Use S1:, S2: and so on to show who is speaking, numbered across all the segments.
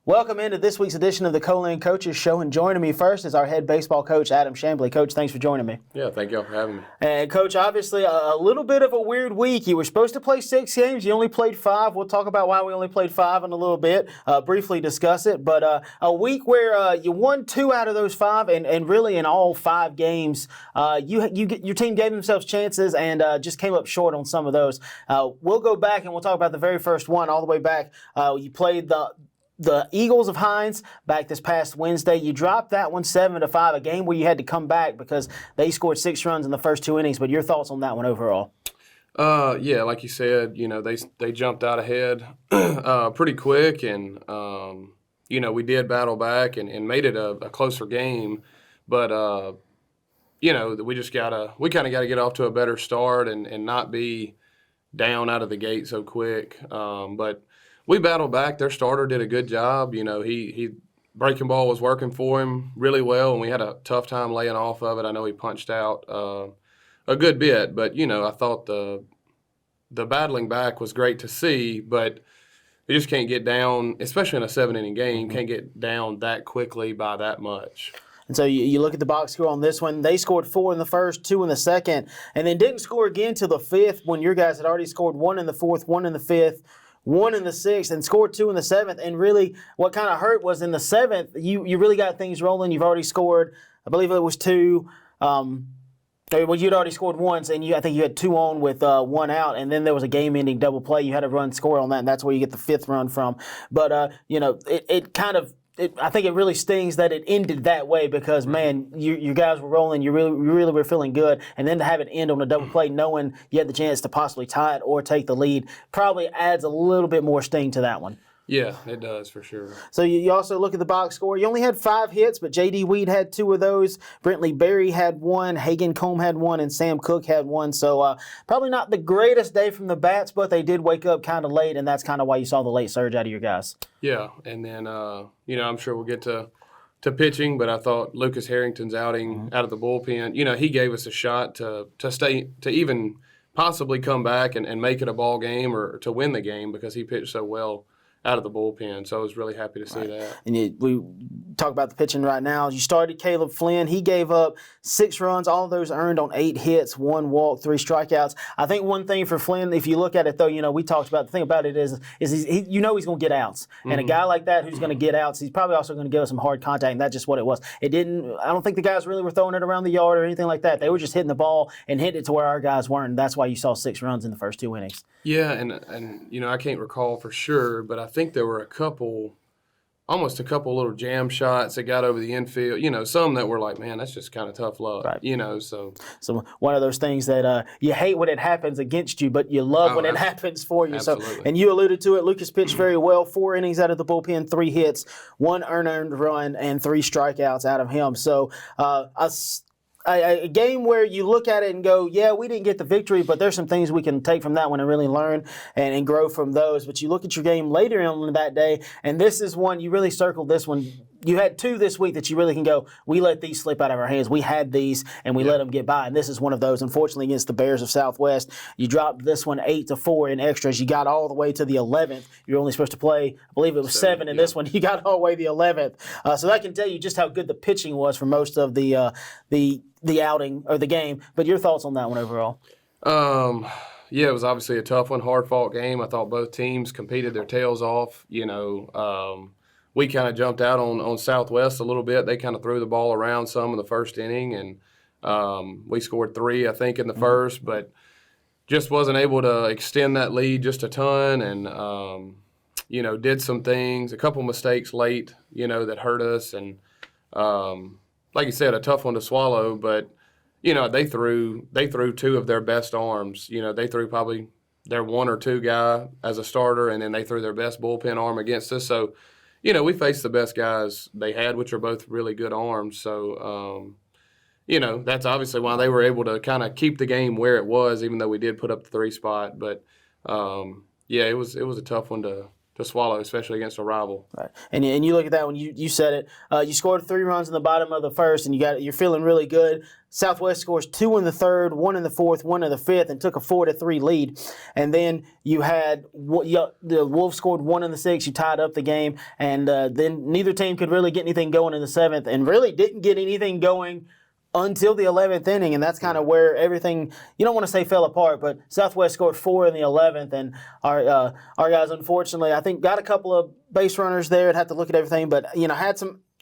S1: Welcome into this week's edition of the Co-Lin Coaches Show, and joining me first is our head baseball coach, Adam Chambly. Coach, thanks for joining me.
S2: Yeah, thank y'all for having me.
S1: And Coach, obviously a little bit of a weird week. You were supposed to play 6 games. You only played 5. We'll talk about why we only played 5 in a little bit, briefly discuss it. But a week where you won 2 out of those 5, and really in all 5 games, your team gave themselves chances and just came up short on some of those. We'll go back and we'll talk about the very first one all the way back. You played the Eagles of Hines back this past Wednesday. You dropped that one 7-5, a game where you had to come back because they scored 6 runs in the first 2 innings. But your thoughts on that one overall?
S2: Yeah, like you said, they jumped out ahead pretty quick, and we did battle back and made it a closer game. But we kind of gotta get off to a better start and not be down out of the gate so quick. But we battled back. Their starter did a good job. He breaking ball was working for him really well, and we had a tough time laying off of it. I know he punched out a good bit, but I thought the battling back was great to see. But you just can't get down, especially in a 7-inning game. Can't get down that quickly by that much.
S1: And so you look at the box score on this one. They scored 4 in the first, 2 in the second, and then didn't score again till the 5th when your guys had already scored 1 in the 4th, 1 in the 5th. 1 in the 6th, and scored 2 in the 7th. And really, what kind of hurt was in the 7th, you really got things rolling. You've already scored, I believe it was 2. You'd already scored once, and I think you had 2 on with 1 out, and then there was a game-ending double play. You had a run score on that, and that's where you get the 5th run from. But I think it really stings that it ended that way because, man, you guys were rolling. You really were feeling good. And then to have it end on a double play knowing you had the chance to possibly tie it or take the lead probably adds a little bit more sting to that one.
S2: Yeah, it does for sure.
S1: So you also look at the box score. You only had 5 hits, but J.D. Weed had 2 of those. Brentley Berry had 1. Hagan Combe had 1, and Sam Cook had 1. So probably not the greatest day from the bats, but they did wake up kind of late, and that's kind of why you saw the late surge out of your guys.
S2: Yeah, and then I'm sure we'll get to pitching, but I thought Lucas Harrington's outing out of the bullpen, he gave us a shot to even possibly come back and make it a ball game or to win the game because he pitched so well out of the bullpen. So I was really happy to see that.
S1: And we talk about the pitching right now. You started Caleb Flynn. He gave up 6 runs, all of those earned on 8 hits, 1 walk, 3 strikeouts. I think one thing for Flynn, if you look at it though, we talked about the thing about it is he's going to get outs. And a guy like that who's going to get outs, he's probably also going to give us some hard contact, and that's just what it was. I don't think the guys really were throwing it around the yard or anything like that. They were just hitting the ball and hitting it to where our guys weren't, and that's why you saw 6 runs in the first 2 innings.
S2: Yeah, and I can't recall for sure, but I think there were almost a couple little jam shots that got over the infield. Some that were like, man, that's just kind of tough luck.
S1: Right. So one of those things that you hate when it happens against you, but you love when it happens for you.
S2: Absolutely.
S1: So, and you alluded to it. Lucas pitched very well. 4 innings out of the bullpen, 3 hits, 1 earned run, and 3 strikeouts out of him. So a game where you look at it and go, yeah, we didn't get the victory, but there's some things we can take from that one and really learn and grow from those. But you look at your game later on that day, and this is one, you really circled this one. You had 2 this week that you really can go, we let these slip out of our hands. We had these, and we let them get by, and this is one of those. Unfortunately, against the Bears of Southwest, you dropped this one 8-4 in extras. You got all the way to the 11th. You're only supposed to play, I believe it was 7 in this one. You got all the way to the 11th. So that can tell you just how good the pitching was for most of the outing or the game. But your thoughts on that one overall?
S2: Yeah, it was obviously a tough one, hard-fought game. I thought both teams competed their tails off. We kind of jumped out on Southwest a little bit. They kind of threw the ball around some in the first inning, and we scored 3, I think, in the first, but just wasn't able to extend that lead just a ton and, did some things, a couple mistakes late, that hurt us. And like you said, a tough one to swallow, but, they threw 2 of their best arms. They threw probably their 1 or 2 guy as a starter, and then they threw their best bullpen arm against us. So, we faced the best guys they had, which are both really good arms. So, that's obviously why they were able to kind of keep the game where it was, even though we did put up the 3 spot. But, it was a tough one swallow, especially against a rival.
S1: Right. And you look at that one, you said it. You scored 3 runs in the bottom of the first, and you're feeling really good. Southwest scores 2 in the third, 1 in the fourth, 1 in the fifth, and took a 4-3 lead. And then you had the Wolves scored 1 in the sixth. You tied up the game, and then neither team could really get anything going in the seventh, and really didn't get anything going until the 11th inning, and that's kind of where everything, you don't want to say fell apart, but Southwest scored 4 in the 11th, and our guys, unfortunately, I think got a couple of base runners there. I'd have to look at everything, but,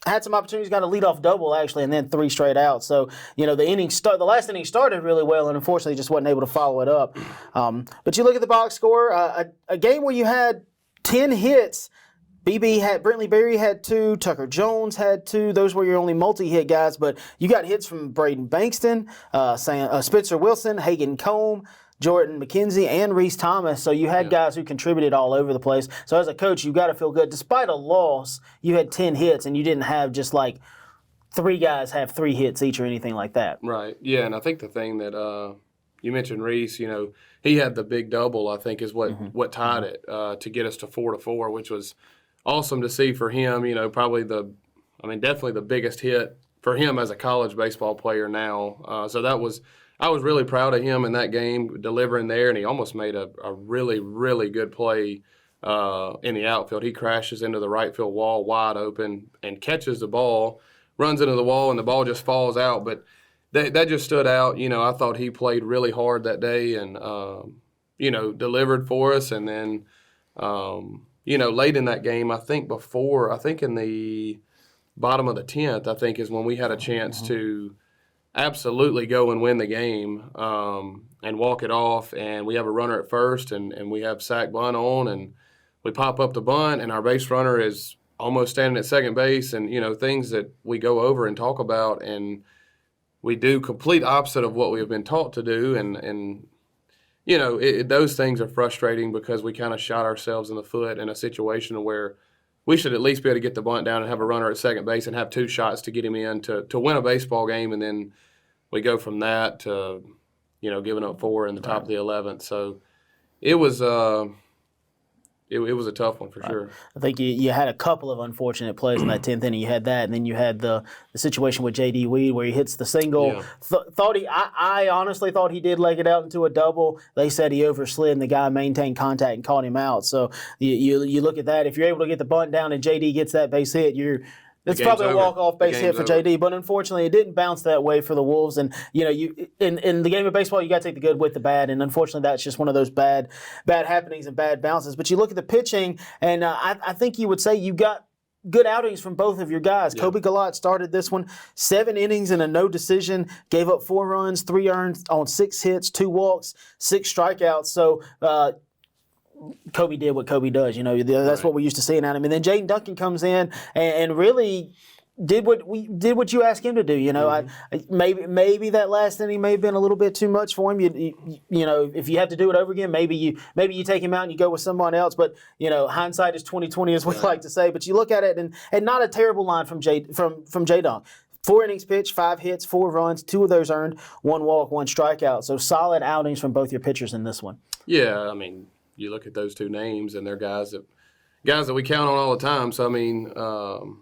S1: had some opportunities, got a leadoff double, actually, and then 3 straight out. So, the last inning started really well, and unfortunately just wasn't able to follow it up. But you look at the box score, a game where you had 10 hits. Brentley Berry had 2, Tucker Jones had 2. Those were your only multi-hit guys, but you got hits from Braden Bankston, Spencer Wilson, Hagan Combe, Jordan McKenzie, and Reese Thomas. So you had guys who contributed all over the place. So as a coach, you got to feel good. Despite a loss, you had 10 hits, and you didn't have just like 3 guys have 3 hits each or anything like that.
S2: Right. Yeah, and I think the thing that you mentioned Reese, he had the big double, I think, is what tied it to get us to 4-4, which was awesome to see for him. Probably definitely the biggest hit for him as a college baseball player now. So I was really proud of him in that game, delivering there, and he almost made a really, really good play in the outfield. He crashes into the right field wall wide open and catches the ball, runs into the wall, and the ball just falls out. But that just stood out. I thought he played really hard that day and, delivered for us. And then, late in that game, I think in the bottom of the 10th, I think is when we had a chance to absolutely go and win the game and walk it off. And we have a runner at first, and we have sack bunt on, and we pop up the bunt, and our base runner is almost standing at second base, and, things that we go over and talk about, and we do complete opposite of what we have been taught to do. And those things are frustrating because we kind of shot ourselves in the foot in a situation where we should at least be able to get the bunt down and have a runner at second base and have 2 shots to get him in to win a baseball game. And then we go from that to, giving up 4 in the top of the 11th. So it was it was a tough one for sure.
S1: I think you had a couple of unfortunate plays in that 10th inning. You had that, and then you had the situation with J.D. Weed where he hits the single. Yeah. I honestly thought he did leg it out into a double. They said he overslid, and the guy maintained contact and caught him out. So you look at that. If you're able to get the bunt down and J.D. gets that base hit, it's probably a walk-off base hit for JD, but unfortunately it didn't bounce that way for the Wolves. And in the game of baseball, you got to take the good with the bad, and unfortunately that's just one of those bad happenings and bad bounces. But you look at the pitching, and I think you would say you got good outings from both of your guys. Yeah. Kobe Galat started this one 7 innings and a no decision, gave up 4 runs, 3 earned on 6 hits, 2 walks, 6 strikeouts. So Kobe did what Kobe does. That's what we're used to seeing out of him. And then Jaden Duncan comes in and really did what you asked him to do. Maybe that last inning may have been a little bit too much for him. If you have to do it over again, maybe you take him out and you go with someone else. But hindsight is 20/20, as we like to say. But you look at it and not a terrible line from J Dunk. 4 innings pitched, 5 hits, 4 runs, 2 of those earned, 1 walk, 1 strikeout. So solid outings from both your pitchers in this one.
S2: Yeah, you look at those 2 names, and they're guys that we count on all the time. So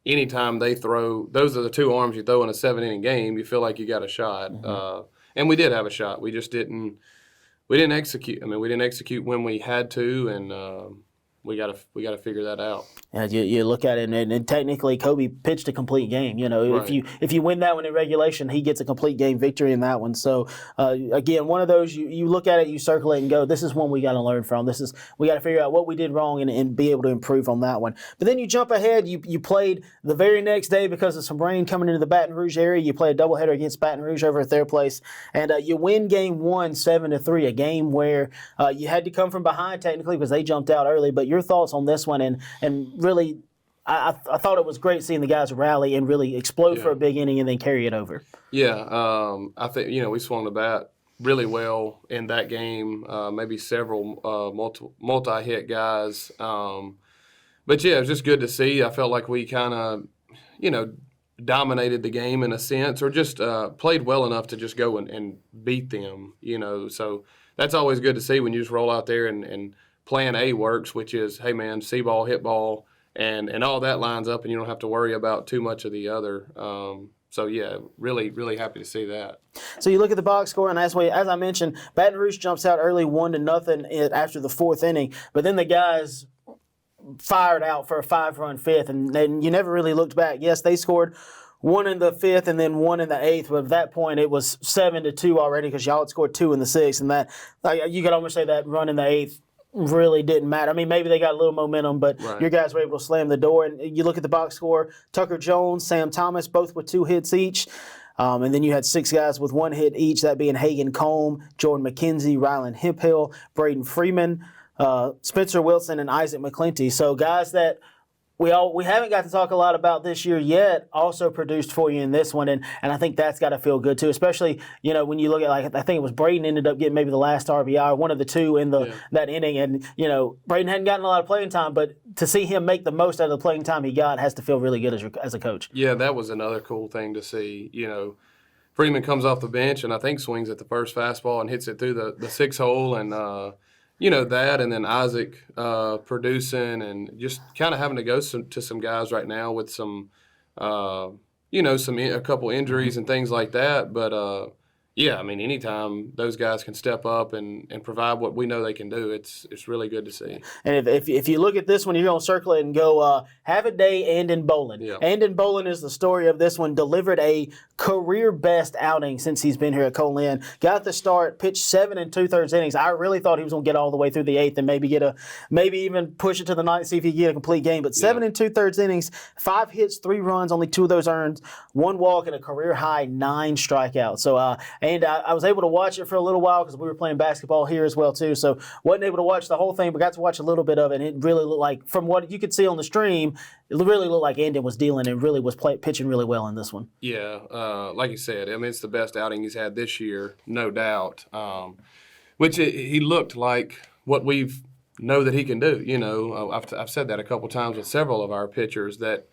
S2: anytime they throw, those are the 2 arms you throw in a 7-inning game, you feel like you got a shot. Mm-hmm. And we did have a shot. We just didn't execute. We didn't execute when we had to, and we got to figure that out.
S1: Yeah, you look at it, and technically Kobe pitched a complete game.
S2: Right.
S1: If you win that one in regulation, he gets a complete game victory in that one. So again, one of those you look at it, you circle it, and go, this is one we got to learn from. We got to figure out what we did wrong and be able to improve on that one. But then you jump ahead. You played the very next day because of some rain coming into the Baton Rouge area. You play a doubleheader against Baton Rouge over at their place, and you win game 1 7-3, a game where you had to come from behind technically because they jumped out early. But your thoughts on this one and really, I thought it was great seeing the guys rally and really explode for a big inning and then carry it over.
S2: Yeah, I think we swung the bat really well in that game. Maybe several multi-hit guys, but yeah, it was just good to see. I felt like we kind of dominated the game in a sense, or just played well enough to just go and beat them. So that's always good to see when you just roll out there and plan A works, which is, hey, man, see ball, hit ball, and all that lines up, and you don't have to worry about too much of the other. So, yeah, really, really happy to see that.
S1: So you look at the box score, and as I mentioned, Baton Rouge jumps out early 1-0 after the fourth inning, but then the guys fired out for a 5-run fifth, and then you never really looked back. Yes, they scored one in the fifth and then one in the eighth, but at that point it was 7-2 already because y'all had scored 2 in the sixth, and that you could almost say that run in the eighth really didn't matter. I mean, maybe they got a little momentum, but your guys were able to slam the door. And you look at the box score, Tucker Jones, Sam Thomas, both with 2 hits each. And then you had 6 guys with 1 hit each, that being Hagan Combe, Jordan McKenzie, Rylan Hemphill, Braden Freeman, Spencer Wilson, and Isaac McClinty. So guys that we haven't got to talk a lot about this year yet also produced for you in this one, and I think that's got to feel good too, especially, when you look at, like, I think it was Braden ended up getting maybe the last RBI, one of the 2 in that inning, and Braden hadn't gotten a lot of playing time, but to see him make the most out of the playing time he got has to feel really good as a coach. Yeah,
S2: that was another cool thing to see. Freeman comes off the bench and I think swings at the first fastball and hits it through the 6 hole, and that, and then Isaac producing, and just kind of having to go to some guys right now with some, a couple injuries and things like that. But, I mean, anytime those guys can step up and provide what we know they can do, it's really good to see.
S1: And if you look at this one, you're going to circle it and go, have a day, Andon Bolin.
S2: Yeah.
S1: Andon Bolin is the story of this one, delivered a career-best outing since he's been here at Co-Lin. Got the start, pitched 7 2/3 innings. I really thought he was going to get all the way through the 8th and maybe even push it to the 9th, see if he could get a complete game. But 7 2/3 innings, 5 hits, 3 runs, only 2 of those earned, 1 walk, and a career-high 9 strikeouts. So, and I was able to watch it for a little while because we were playing basketball here as well too. So wasn't able to watch the whole thing, but got to watch a little bit of it. And it really looked like, from what you could see on the stream, it really looked like Andon was dealing and really was pitching really well in this one.
S2: Yeah, like you said, I mean, it's the best outing he's had this year, no doubt. Which he looked like what we've know that he can do. I've said that a couple times with several of our pitchers, that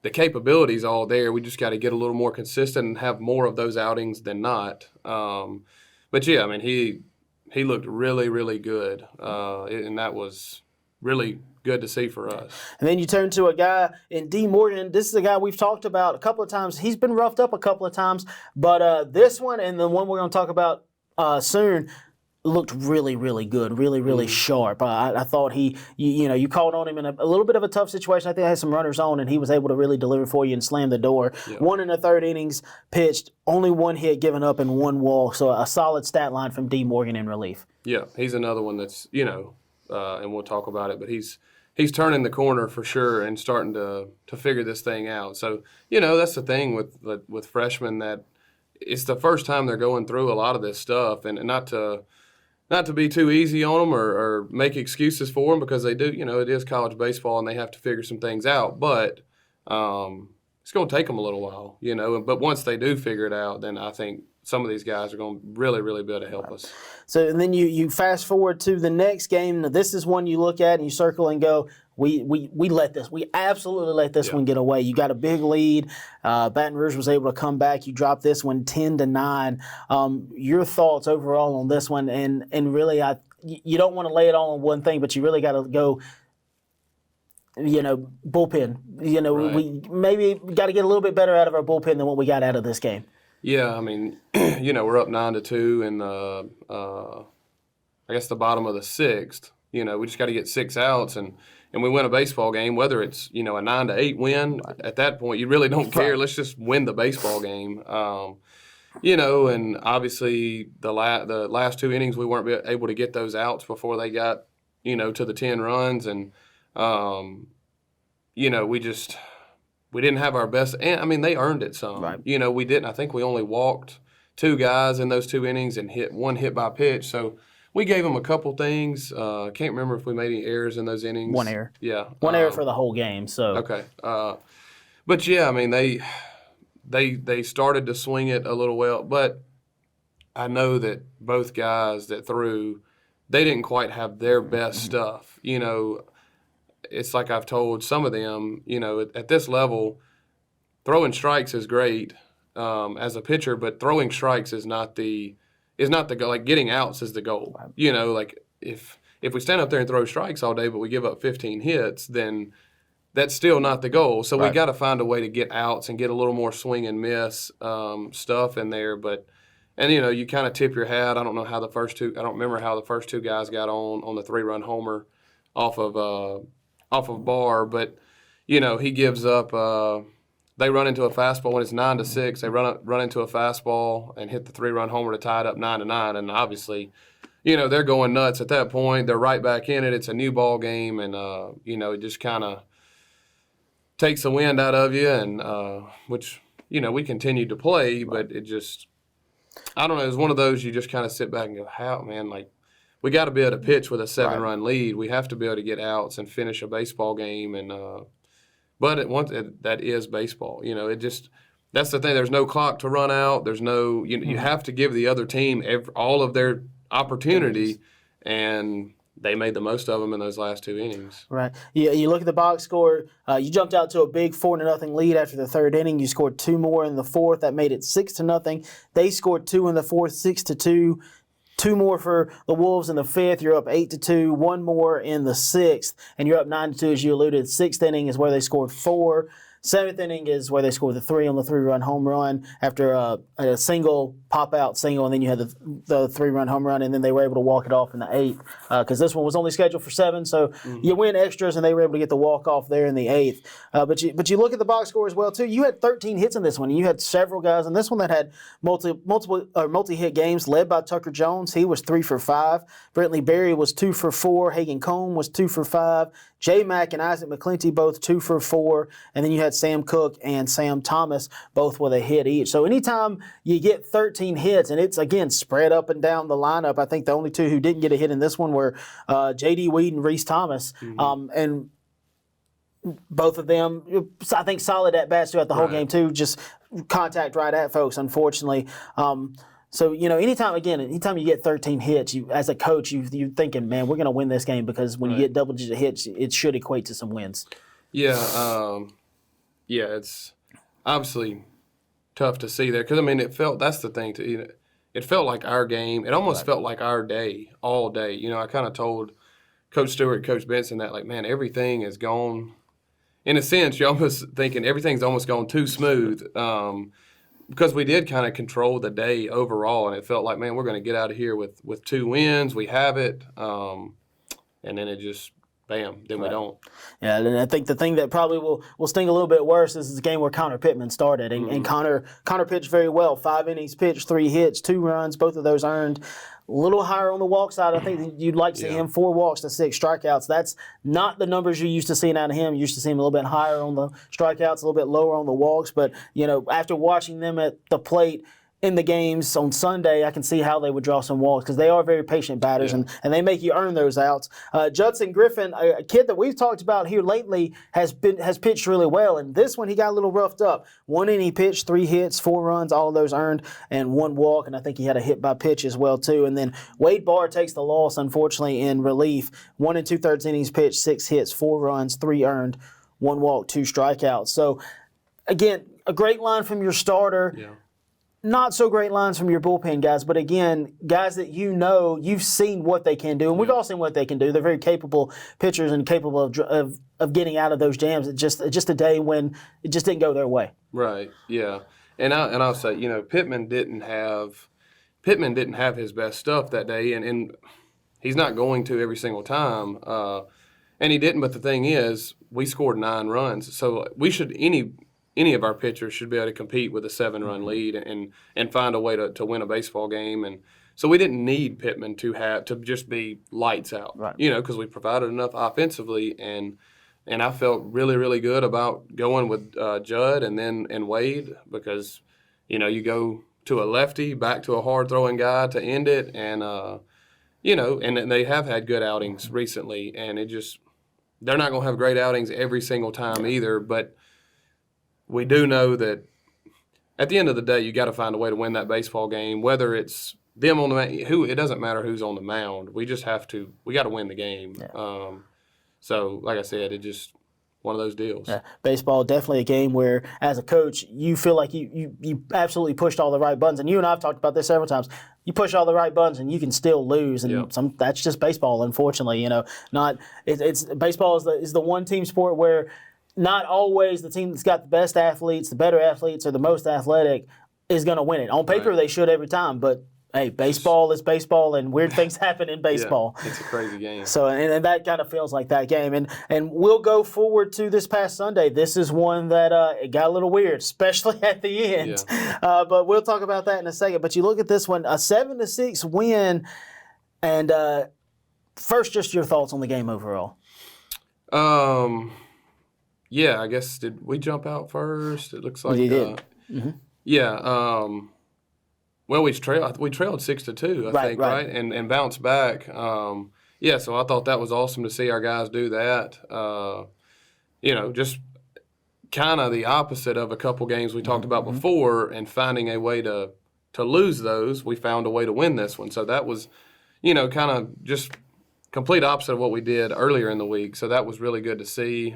S2: the capability's all there. We just got to get a little more consistent and have more of those outings than not. But yeah, I mean, he looked really, really good, and that was really good to see for us.
S1: And then you turn to a guy in D. Morgan. This is a guy we've talked about a couple of times. He's been roughed up a couple of times, but this one and the one we're going to talk about soon looked really, really good, really, really sharp. I thought you called on him in a little bit of a tough situation. I think I had some runners on, and he was able to really deliver for you and slam the door. Yeah. 1 1/3 innings pitched, only 1 hit given up and 1 walk. So a solid stat line from D. Morgan in relief.
S2: Yeah, he's another one that's, and we'll talk about it, but he's turning the corner for sure and starting to figure this thing out. So, that's the thing with freshmen, that it's the first time they're going through a lot of this stuff, and not to be too easy on them or make excuses for them, because they do, it is college baseball and they have to figure some things out. But it's going to take them a little while, But once they do figure it out, then I think some of these guys are going to really, really be able to help us.
S1: So, and then you fast forward to the next game. Now, this is one you look at and you circle and go, we absolutely let this one get away. You got a big lead. Baton Rouge was able to come back. You dropped this one 10-9. Your thoughts overall on this one, and really, you don't want to lay it all on one thing, but you really got to go, bullpen.
S2: Right.
S1: We maybe got to get a little bit better out of our bullpen than what we got out of this game.
S2: Yeah, I mean, we're up 9-2 in I guess the bottom of the 6th. We just got to get 6 outs and we win a baseball game, whether it's, a 9-8 win. At that point, you really don't care. Let's just win the baseball game. And obviously the last 2 innings, we weren't able to get those outs before they got, to the 10 runs. And, we didn't have our best. And, I mean, they earned it some.
S1: Right.
S2: We didn't. I think we only walked 2 guys in those 2 innings and hit 1 hit by pitch. So we gave them a couple things. I can't remember if we made any errors in those innings.
S1: 1 error.
S2: Yeah.
S1: 1 error for the whole game. So
S2: okay. But yeah, I mean, they started to swing it a little well, but I know that both guys that threw, they didn't quite have their best stuff. It's like I've told some of them, at this level, throwing strikes is great as a pitcher, but throwing strikes is not the goal. Like, getting outs is the goal. Like, if if we stand up there and throw strikes all day, but we give up 15 hits, then that's still not the goal. So we got to find a way to get outs and get a little more swing and miss stuff in there. And you kind of tip your hat. I don't know how I don't remember how the first two guys got on the 3-run homer off of Barr, but he gives up. They run into a fastball when it's 9-6. They run into a fastball and hit the 3-run homer to tie it up 9-9. And obviously, they're going nuts at that point. They're right back in it. It's a new ball game, and it just kind of takes the wind out of you. And which we continued to play, but it just, I don't know. It was one of those you just kind of sit back and go, "How, man? Like, we got to be able to pitch with a 7-run lead. We have to be able to get outs and finish a baseball game." And but that is baseball. That's the thing. There's no clock to run out. There's no you have to give the other team all of their opportunity, and they made the most of them in those last 2 innings.
S1: Right. You look at the box score. You jumped out to a big 4-0 lead after the 3rd inning. You scored 2 more in the 4th. That made it 6-0. They scored 2 in the 4th, 6-2. 2 more for the Wolves in the 5th. You're up 8-2. 1 more in the 6th, and you're up 9-2 as you alluded. 6th inning is where they scored 4. 7th inning is where they scored the 3 on the 3-run home run after a single pop-out single, and then you had the 3-run home run, and then they were able to walk it off in the 8th because this one was only scheduled for 7, so you win extras, and they were able to get the walk-off there in the 8th. But you look at the box score as well, too. You had 13 hits in this one, and you had several guys in this one that had multi-hit games, led by Tucker Jones. He was 3 for 5. Brentley Berry was 2 for 4. Hagan Combe was 2 for 5. J. Mack and Isaac McClinty both 2 for 4. And then you had Sam Cook and Sam Thomas both with a hit each. So anytime you get 13 hits, and it's, again, spread up and down the lineup, I think the only 2 who didn't get a hit in this one were J.D. Weed and Reese Thomas. And both of them, I think, solid at-bats throughout the whole game, too. Just contact right at folks, unfortunately. So, anytime you get 13 hits, as a coach, you're thinking, man, we're going to win this game because when you get double-digit hits, it should equate to some wins.
S2: Yeah, it's obviously tough to see there because, that's the thing, too. It felt like our game. It almost felt like our day, all day. I kind of told Coach Stewart, Coach Benson that, like, man, everything is gone. In a sense, you're almost thinking everything's almost gone too smooth. Because we did kind of control the day overall, and it felt like, man, we're going to get out of here with 2 wins. We have it, and then it just, bam, then we don't. Yeah,
S1: and I think the thing that probably will sting a little bit worse is the game where Connor Pittman started, and Connor pitched very well. 5 innings pitched, 3 hits, 2 runs, both of those earned. A little higher on the walk side. I think you'd like to see him 4 walks to 6 strikeouts. That's not the numbers you're used to seeing out of him. You used to see him a little bit higher on the strikeouts, a little bit lower on the walks. But, after watching them at the plate in the games on Sunday, I can see how they would draw some walks because they are very patient batters, and they make you earn those outs. Judson Griffin, a kid that we've talked about here lately, has pitched really well. And this one, he got a little roughed up. 1 inning pitched, 3 hits, 4 runs, all of those earned, and 1 walk. And I think he had a hit by pitch as well, too. And then Wade Barr takes the loss, unfortunately, in relief. 1 2/3 innings pitched, 6 hits, 4 runs, 3 earned, 1 walk, 2 strikeouts. So, again, a great line from your starter.
S2: Yeah.
S1: Not so great lines from your bullpen guys, but again, guys that you've seen what they can do, and we've all seen what they can do. They're very capable pitchers and capable of getting out of those jams. It's just a day when it just didn't go their way.
S2: Right. Yeah. And I'll say, Pittman didn't have his best stuff that day, and he's not going to every single time. And he didn't. But the thing is, we scored 9 runs, so we should any of our pitchers should be able to compete with a 7-run lead and find a way to win a baseball game. And so we didn't need Pittman to just be lights out,
S1: right.
S2: Because we provided enough offensively. And I felt really, really good about going with Judd and Wade because, you go to a lefty, back to a hard-throwing guy to end it. And, and they have had good outings recently. And they're not going to have great outings every single time either, but we do know that at the end of the day, you got to find a way to win that baseball game, whether it's them on the mound. It doesn't matter who's on the mound. We got to win the game.
S1: Yeah.
S2: So, like I said, one of those deals.
S1: Yeah, baseball definitely a game where, as a coach, you feel like you absolutely pushed all the right buttons. And you and I have talked about this several times. You push all the right buttons, and you can still lose. And that's just baseball, unfortunately. It's baseball is the one team sport where not always the team that's got the best athletes, the better athletes, or the most athletic is going to win it. On paper, they should every time, but hey, baseball is baseball, and weird things happen in baseball.
S2: Yeah, it's a crazy game.
S1: So, and that kind of feels like that game. And we'll go forward to this past Sunday. This is one that it got a little weird, especially at the end.
S2: Yeah.
S1: But we'll talk about that in a second. But you look at this one, a 7-6 win, and first, just your thoughts on the game overall.
S2: Yeah, I guess, did we jump out first? It looks like
S1: you did.
S2: Yeah. Well, we trailed 6-2, I think, right? And bounced back. Yeah, so I thought that was awesome to see our guys do that. Just kind of the opposite of a couple games we talked about before, and finding a way to lose those. We found a way to win this one. So that was, kind of just complete opposite of what we did earlier in the week. So that was really good to see.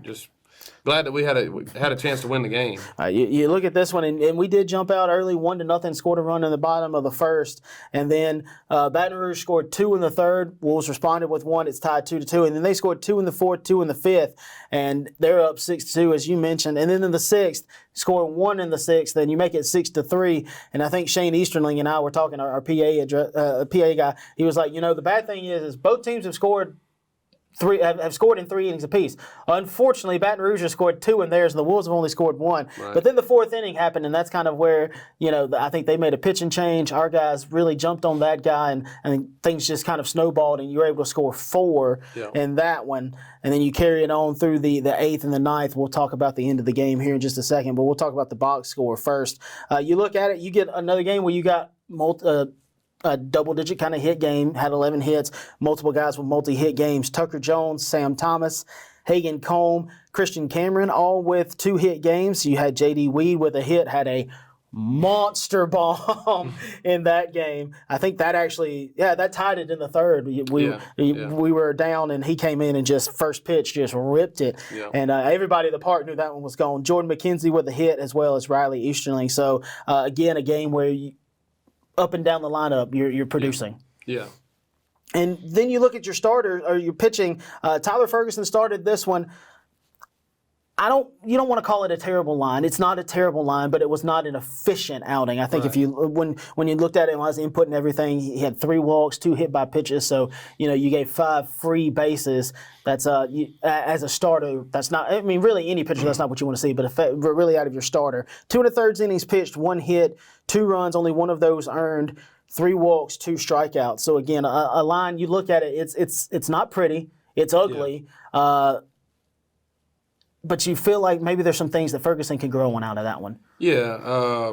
S2: Just glad that we had a chance to win the game.
S1: You look at this one, and we did jump out early, 1-0, scored a run in the bottom of the first, and then Baton Rouge scored 2 in the third. Wolves responded with 1. It's tied 2-2, and then they scored 2 in the fourth, 2 in the fifth, and they're up 6-2 as you mentioned. And then in the sixth, scored 1 in the sixth, then you make it 6-3. And I think Shane Easterling and I were talking, our PA guy. He was like, the bad thing is both teams have scored. Have scored in 3 innings apiece. Unfortunately, Baton Rouge has scored 2 in theirs, and the Wolves have only scored 1.
S2: Right.
S1: But then the fourth inning happened, and that's kind of where I think they made a pitching change. Our guys really jumped on that guy, and I think things just kind of snowballed, and you were able to score 4 in that one. And then you carry it on through the 8th and the 9th. We'll talk about the end of the game here in just a second, but we'll talk about the box score first. You look at it, you get another game where you got a double-digit kind of hit game, had 11 hits, multiple guys with multi-hit games. Tucker Jones, Sam Thomas, Hagan Combe, Christian Cameron, all with 2-hit games. You had J.D. Weed with a hit, had a monster bomb in that game. I think that actually, that tied it in the third. We were down, and he came in and just first pitch just ripped it. Yeah. And everybody in the park knew that one was gone. Jordan McKenzie with a hit, as well as Riley Easterling. So, again, a game where up and down the lineup, you're producing.
S2: Yeah.
S1: And then you look at your starter or your pitching. Tyler Ferguson started this one. You don't want to call it a terrible line. It's not a terrible line, but it was not an efficient outing. I think if you when you looked at it as input and everything, he had 3 walks, 2 hit by pitches. So you gave 5 free bases. That's as a starter. That's not. I mean, really, any pitcher. That's not what you want to see. But really, out of your starter, 2 1/3 innings pitched, 1 hit, 2 runs, only 1 of those earned, 3 walks, 2 strikeouts. So again, a line. You look at it. It's not pretty. It's ugly. Yeah. But you feel like maybe there's some things that Ferguson can grow on out of that one.
S2: Yeah,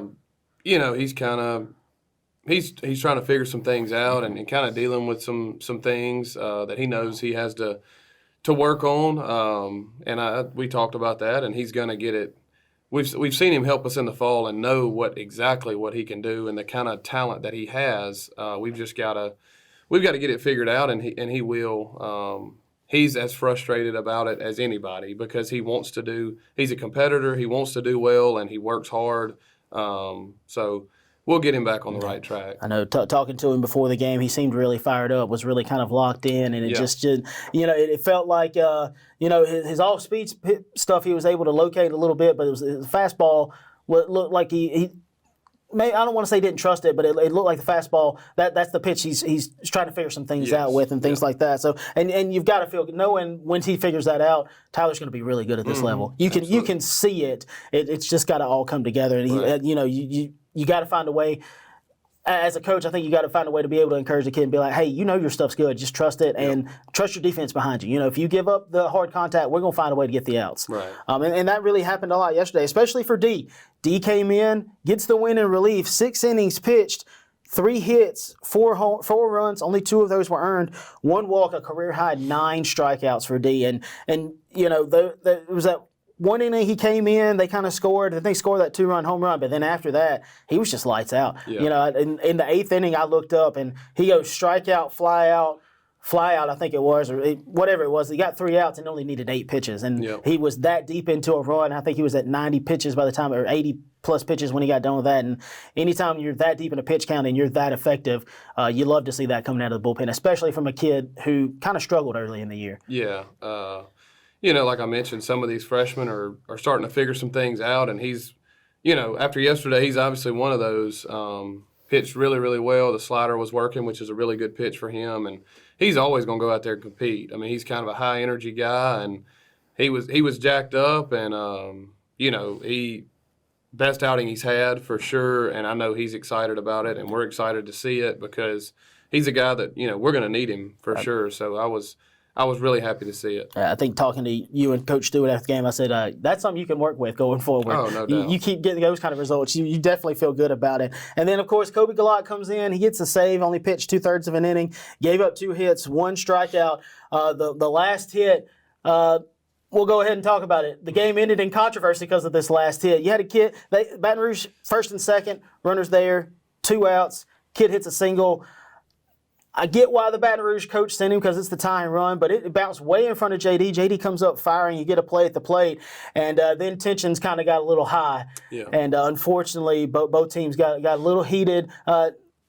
S2: he's kind of he's trying to figure some things out and kind of dealing with some things that he knows he has to work on. We talked about that, and he's going to get it. We've seen him help us in the fall and know exactly what he can do and the kind of talent that he has. We've got to get it figured out, and he will. He's as frustrated about it as anybody because he's a competitor, he wants to do well, and he works hard. So we'll get him back on the right track.
S1: I know, talking to him before the game, he seemed really fired up, was really kind of locked in, and it felt like, his off-speed stuff he was able to locate a little bit, but his fastball looked like I don't want to say he didn't trust it, but it looked like the fastball. That's the pitch he's trying to figure some things out with and things like that. So and you've got to feel knowing when he figures that out, Tyler's going to be really good at this level. You can see it. It's just got to all come together. And you got to find a way. As a coach, I think you got to find a way to be able to encourage the kid and be like, hey, your stuff's good. Just trust it and trust your defense behind you. If you give up the hard contact, we're going to find a way to get the outs.
S2: Right.
S1: And that really happened a lot yesterday, especially for D. D came in, gets the win in relief, 6 innings pitched, 3 hits, 4 runs, only 2 of those were earned, 1 walk, a career high 9 strikeouts for D. And there was that 1 inning he came in, they kind of scored. Then they scored that 2-run home run. But then after that, he was just lights out. Yeah. In the 8th inning, I looked up and he goes strikeout, fly out, fly out, I think it was, or whatever it was. He got 3 outs and only needed 8 pitches. And he was that deep into a run. I think he was at 90 pitches by the time, or 80 plus pitches when he got done with that. And anytime you're that deep in a pitch count and you're that effective, you love to see that coming out of the bullpen, especially from a kid who kind of struggled early in the year.
S2: Yeah. Like I mentioned, some of these freshmen are starting to figure some things out. And he's, after yesterday, he's obviously one of those. Pitched really, really well. The slider was working, which is a really good pitch for him. And he's always going to go out there and compete. I mean, he's kind of a high energy guy, and he was jacked up, and he best outing he's had for sure. And I know he's excited about it, and we're excited to see it because he's a guy that we're going to need him for sure. So I was really happy to see it.
S1: I think talking to you and Coach Stewart after the game, I said, that's something you can work with going forward.
S2: Oh, no doubt.
S1: You keep getting those kind of results. You definitely feel good about it. And then, of course, Kobe Gallat comes in. He gets a save, only pitched 2/3 of an inning, gave up 2 hits, 1 strikeout. The last hit, we'll go ahead and talk about it. The game ended in controversy because of this last hit. You had a kid, Baton Rouge, first and second, runners there, 2 outs. Kid hits a single. I get why the Baton Rouge coach sent him because it's the tying run, but it bounced way in front of JD. JD comes up firing. You get a play at the plate, and then tensions kind of got a little high.
S2: Yeah.
S1: And unfortunately, both teams got a little heated.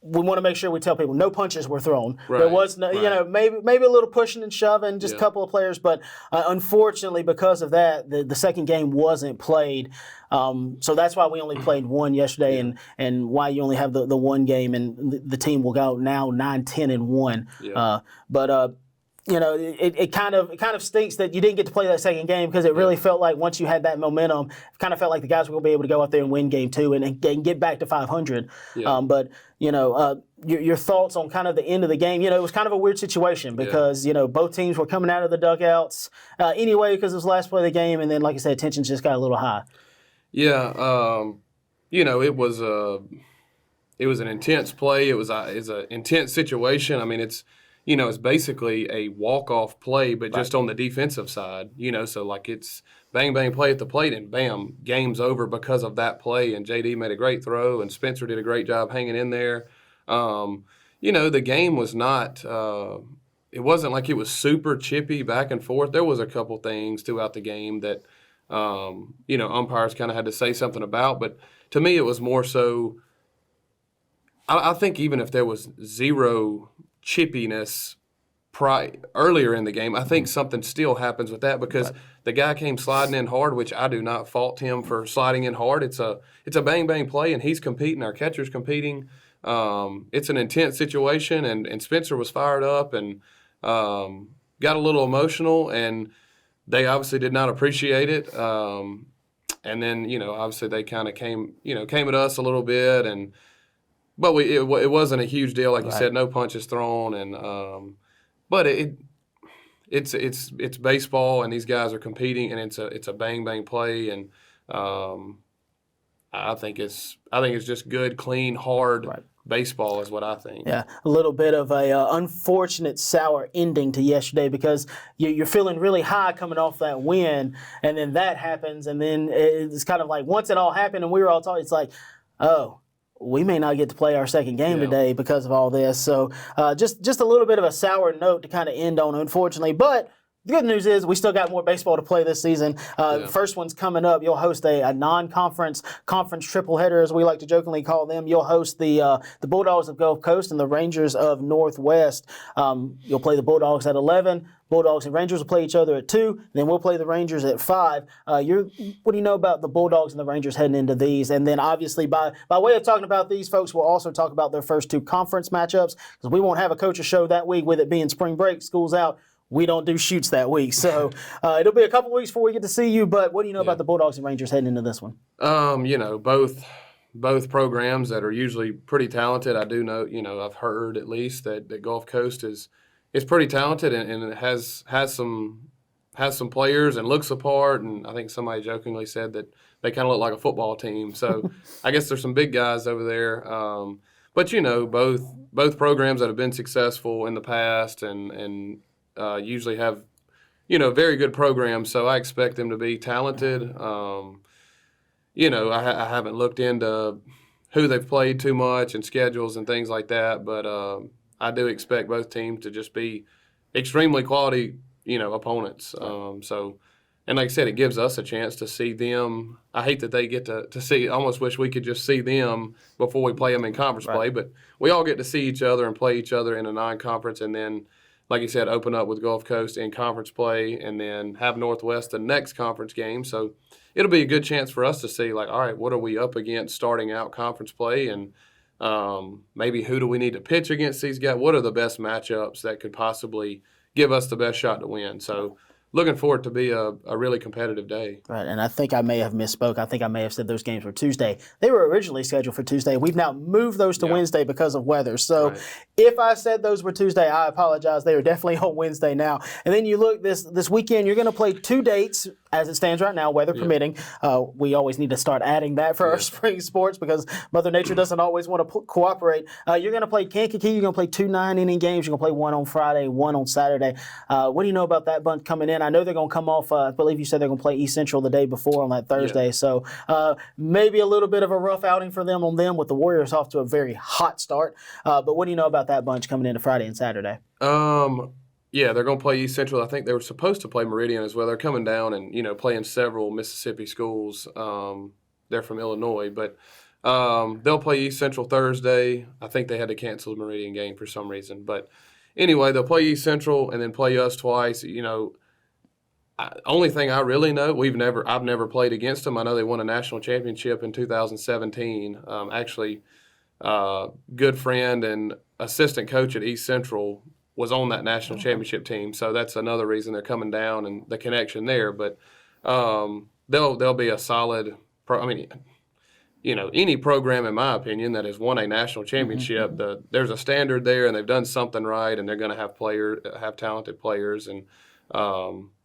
S1: We want to make sure we tell people no punches were thrown.
S2: Right,
S1: there was no,
S2: right.
S1: maybe a little pushing and shoving, just a couple of players. But unfortunately, because of that, the second game wasn't played. So that's why we only played 1 yesterday, and why you only have the 1 game, and the team will go now 9-10-1.
S2: Yeah.
S1: It kind of stinks that you didn't get to play that second game because it really felt like once you had that momentum, it kind of felt like the guys were going to be able to go out there and win game 2 and get back to 500.
S2: Yeah.
S1: Your thoughts on kind of the end of the game. It was kind of a weird situation because both teams were coming out of the dugouts anyway because it was the last play of the game, and then like I said, tensions just got a little high.
S2: Yeah. It was an intense play. It's an intense situation. I mean, it's basically a walk-off play, but just on the defensive side, so like it's bang, bang, play at the plate, and bam, game's over because of that play. And JD made a great throw, and Spencer did a great job hanging in there. The game was not it wasn't like it was super chippy back and forth. There was a couple things throughout the game that, umpires kind of had to say something about. But to me, it was more so I think even if there was zero chippiness earlier in the game, I think something still happens with that because the guy came sliding in hard, which I do not fault him for sliding in hard. It's a bang bang play, and he's competing. Our catcher's competing. It's an intense situation, and Spencer was fired up and got a little emotional, and they obviously did not appreciate it. And then obviously they kind of came at us a little bit, but it wasn't a huge deal, like you said. No punches thrown, and but it's baseball, and these guys are competing, and it's a bang bang play, and I think it's just good, clean, hard baseball is what I think.
S1: Yeah, a little bit of a unfortunate sour ending to yesterday because you're feeling really high coming off that win, and then that happens, and then it's kind of like once it all happened and we were all talking, it's like, oh, we may not get to play our second game today because of all this. So just a little bit of a sour note to kind of end on, unfortunately. But the good news is we still got more baseball to play this season. First one's coming up. You'll host a non-conference conference triple header, as we like to jokingly call them. You'll host the Bulldogs of Gulf Coast and the Rangers of Northwest. You'll play the Bulldogs at 11. Bulldogs and Rangers will play each other at 2. Then we'll play the Rangers at 5. What do you know about the Bulldogs and the Rangers heading into these? And then obviously by way of talking about these folks, we'll also talk about their first 2 conference matchups because we won't have a coaches show that week with it being spring break, school's out. We don't do shoots that week. So it'll be a couple weeks before we get to see you. But what do you know about the Bulldogs and Rangers heading into this one?
S2: Both programs that are usually pretty talented. I do know, I've heard at least that Gulf Coast is pretty talented and it has some players and looks the part. And I think somebody jokingly said that they kind of look like a football team. So I guess there's some big guys over there. But both programs that have been successful in the past and usually have, very good programs. So I expect them to be talented. I haven't looked into who they've played too much and schedules and things like that. But I do expect both teams to just be extremely quality, opponents. And like I said, it gives us a chance to see them. I hate that they get to see. I almost wish we could just see them before we play them in conference play. But we all get to see each other and play each other in a non-conference, and then, like you said, open up with Gulf Coast in conference play, and then have Northwest the next conference game. So it'll be a good chance for us to see, like, all right, what are we up against starting out conference play, and maybe who do we need to pitch against these guys? What are the best matchups that could possibly give us the best shot to win? So looking forward to be a really competitive day.
S1: Right, and I think I may have misspoke. I think I may have said those games were Tuesday. They were originally scheduled for Tuesday. We've now moved those to Wednesday because of weather. So if I said those were Tuesday, I apologize. They are definitely on Wednesday now. And then you look this weekend, you're going to play 2 dates as it stands right now, weather permitting. We always need to start adding that for our spring sports because Mother Nature doesn't always want to cooperate. You're going to play Kankakee. You're going to play 2 9-inning games. You're going to play 1 on Friday, 1 on Saturday. What do you know about that bunch coming in? I know they're going to come off, I believe you said they're going to play East Central the day before on that Thursday. So maybe a little bit of a rough outing for them with the Warriors off to a very hot start. But what do you know about that bunch coming into Friday and Saturday?
S2: Yeah, they're going to play East Central. I think they were supposed to play Meridian as well. They're coming down and, playing several Mississippi schools. They're from Illinois. But they'll play East Central Thursday. I think they had to cancel the Meridian game for some reason. But anyway, they'll play East Central and then play us twice. Only thing I really know, I've never played against them. I know they won a national championship in 2017. Actually, good friend and assistant coach at East Central was on that national championship team, so that's another reason they're coming down and the connection there. But they'll be a solid. Any program, in my opinion, that has won a national championship, there's a standard there, and they've done something right, and they're going to have talented players, and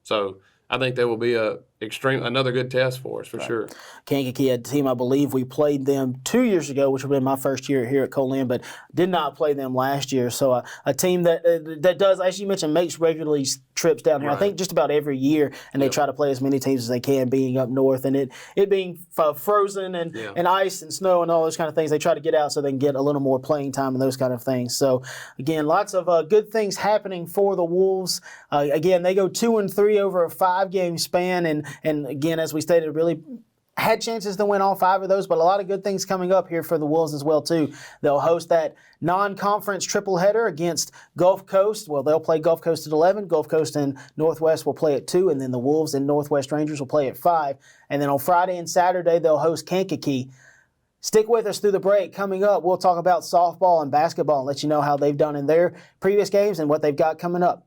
S2: so I think they will be another good test for us for sure.
S1: Kankakee had a team, I believe we played them 2 years ago, which would have been my first year here at Co-Lin, but did not play them last year. So a team that does, as you mentioned, makes regularly trips down here. I think just about every year, and they try to play as many teams as they can, being up north, and it being frozen and ice and snow and all those kind of things. They try to get out so they can get a little more playing time and those kind of things. So again, lots of good things happening for the Wolves. Again, they go 2-3 over a 5-game span, and again, as we stated, really had chances to win all 5 of those, but a lot of good things coming up here for the Wolves as well, too. They'll host that non-conference triple header against Gulf Coast. Well, they'll play Gulf Coast at 11. Gulf Coast and Northwest will play at 2, and then the Wolves and Northwest Rangers will play at 5. And then on Friday and Saturday, they'll host Kankakee. Stick with us through the break. Coming up, we'll talk about softball and basketball and let you know how they've done in their previous games and what they've got coming up.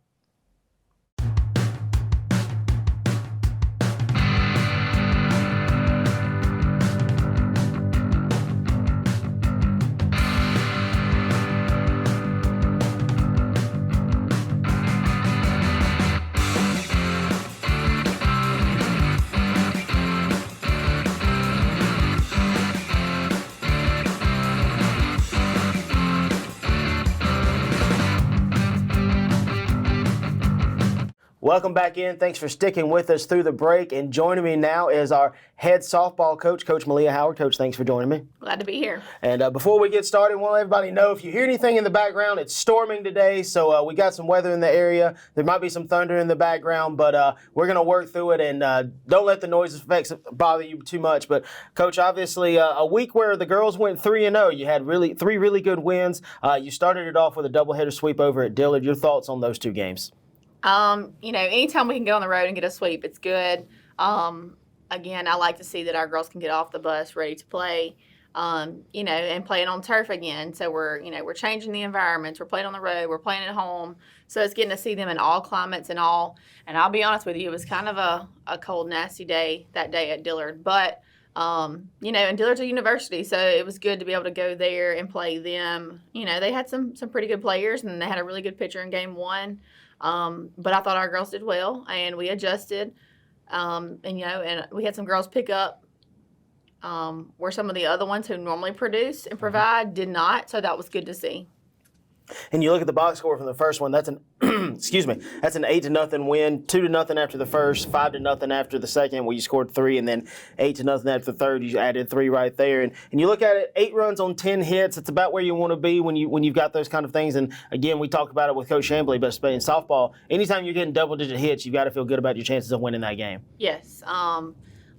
S1: Welcome back in. Thanks for sticking with us through the break. And joining me now is our head softball coach, Coach Malia Howard. Coach, thanks for joining me.
S3: Glad to be here.
S1: And before we get started, I want to let everybody know if you hear anything in the background, it's storming today. So we got some weather in the area. There might be some thunder in the background, but we're going to work through it. And don't let the noise effects bother you too much. But, Coach, obviously a week where the girls went 3-0. You had 3 really good wins. You started it off with a doubleheader sweep over at Dillard. Your thoughts on those 2 games?
S3: Anytime we can go on the road and get a sweep, it's good. Again, I like to see that our girls can get off the bus ready to play, and playing on turf again. So we're changing the environments. We're playing on the road. We're playing at home. So it's getting to see them in all climates and all. And I'll be honest with you, it was kind of a cold, nasty day that day at Dillard. But, and Dillard's a university, so it was good to be able to go there and play them. They had some pretty good players, and they had a really good pitcher in game 1. But I thought our girls did well, and we adjusted, and we had some girls pick up where some of the other ones who normally produce and provide did not, so that was good to see.
S1: And you look at the box score from the first one. That's an excuse me. That's an 8-0 win. 2-0 after the first. 5-0 after the second, where you scored 3, and then 8-0 after the third. You added 3 right there. And you look at it, 8 runs on 10 hits. It's about where you want to be when you've got those kind of things. And again, we talked about it with Coach Chambly, but in softball, anytime you're getting double-digit hits, you've got to feel good about your chances of winning that game.
S3: Yes.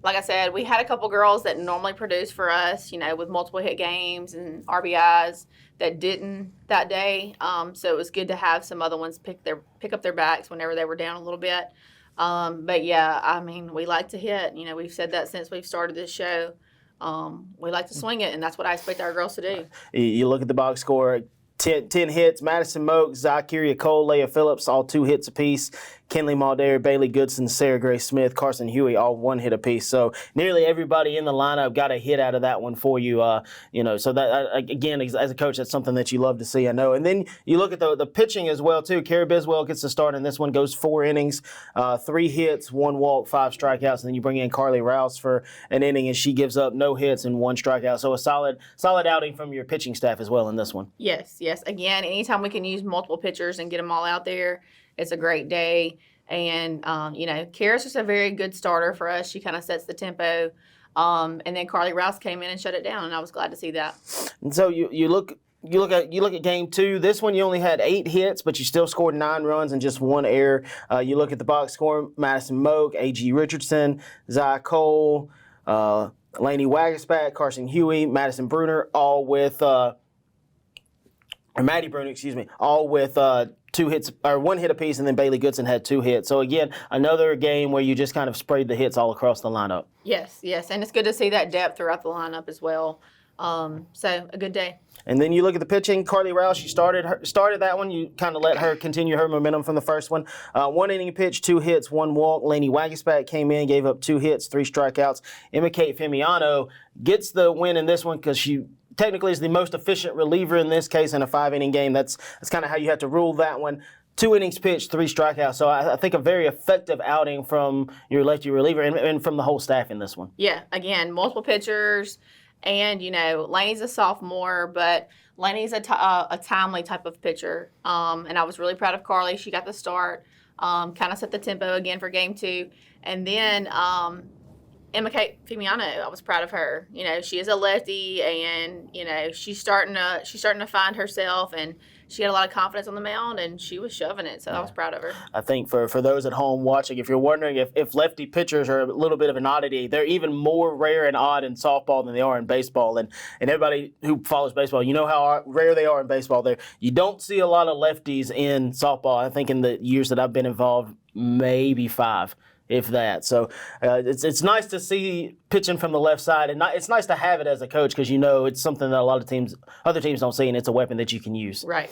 S3: Like I said, we had a couple girls that normally produce for us, with multiple hit games and RBIs that didn't that day. So it was good to have some other ones pick up their backs whenever they were down a little bit. But yeah, we like to hit. We've said that since we've started this show. We like to swing it, and that's what I expect our girls to do.
S1: You look at the box score. 10 hits, Madison Moak, Zykeria Cole, Leah Phillips, all 2 hits apiece. Kenley Mulder, Bailey Goodson, Sarah Grace Smith, Carson Huey, all 1 hit apiece. So nearly everybody in the lineup got a hit out of that one for you. So that again, as a coach, that's something that you love to see, I know. And then you look at the pitching as well too. Kara Biswell gets the start, and this one goes 4 innings, 3 hits, 1 walk, 5 strikeouts. And then you bring in Carly Rouse for an inning, and she gives up no hits and 1 strikeout. So a solid outing from your pitching staff as well in this one.
S3: Yes. Again, anytime we can use multiple pitchers and get them all out there, it's a great day. And, Kara's just a very good starter for us. She kind of sets the tempo. And then Carly Rouse came in and shut it down, and I was glad to see that.
S1: And so you look at game 2. This one you only had 8 hits, but you still scored 9 runs and just 1 error. You look at the box score: Madison Moak, A.G. Richardson, Zai Cole, Lainey Wagaspat, Carson Huey, Madison Bruner, all with Maddie Bruner, all with 2 hits or 1 hit apiece, and then Bailey Goodson had 2 hits. So again, another game where you just kind of sprayed the hits all across the lineup.
S3: Yes, and it's good to see that depth throughout the lineup as well. So a good day.
S1: And then you look at the pitching. Carly Rouse, she started that one. You kind of let her continue her momentum from the first one. 1 inning pitch, 2 hits, 1 walk. Lainey Wagaspat came in, gave up 2 hits, 3 strikeouts. Emma Kate Femiano gets the win in this one because she technically is the most efficient reliever in this case in a 5-inning game. That's kind of how you have to rule that one. 2 innings pitched, 3 strikeouts. So I think a very effective outing from your lefty reliever and from the whole staff in this one.
S3: Yeah, again, multiple pitchers. And, Lainey's a sophomore, but Lainey's a timely type of pitcher. And I was really proud of Carly. She got the start, kind of set the tempo again for game 2. And then Emma Kate Femiano, I was proud of her. She is a lefty, and, she's starting to find herself, and she had a lot of confidence on the mound, and she was shoving it, so I was proud of her.
S1: I think for those at home watching, if you're wondering if lefty pitchers are a little bit of an oddity, they're even more rare and odd in softball than they are in baseball. And everybody who follows baseball, you know how rare they are in baseball. You don't see a lot of lefties in softball. I think in the years that I've been involved, maybe 5. If that. So it's nice to see pitching from the left side, and it's nice to have it as a coach because it's something that a lot of other teams don't see, and it's a weapon that you can use.
S3: Right.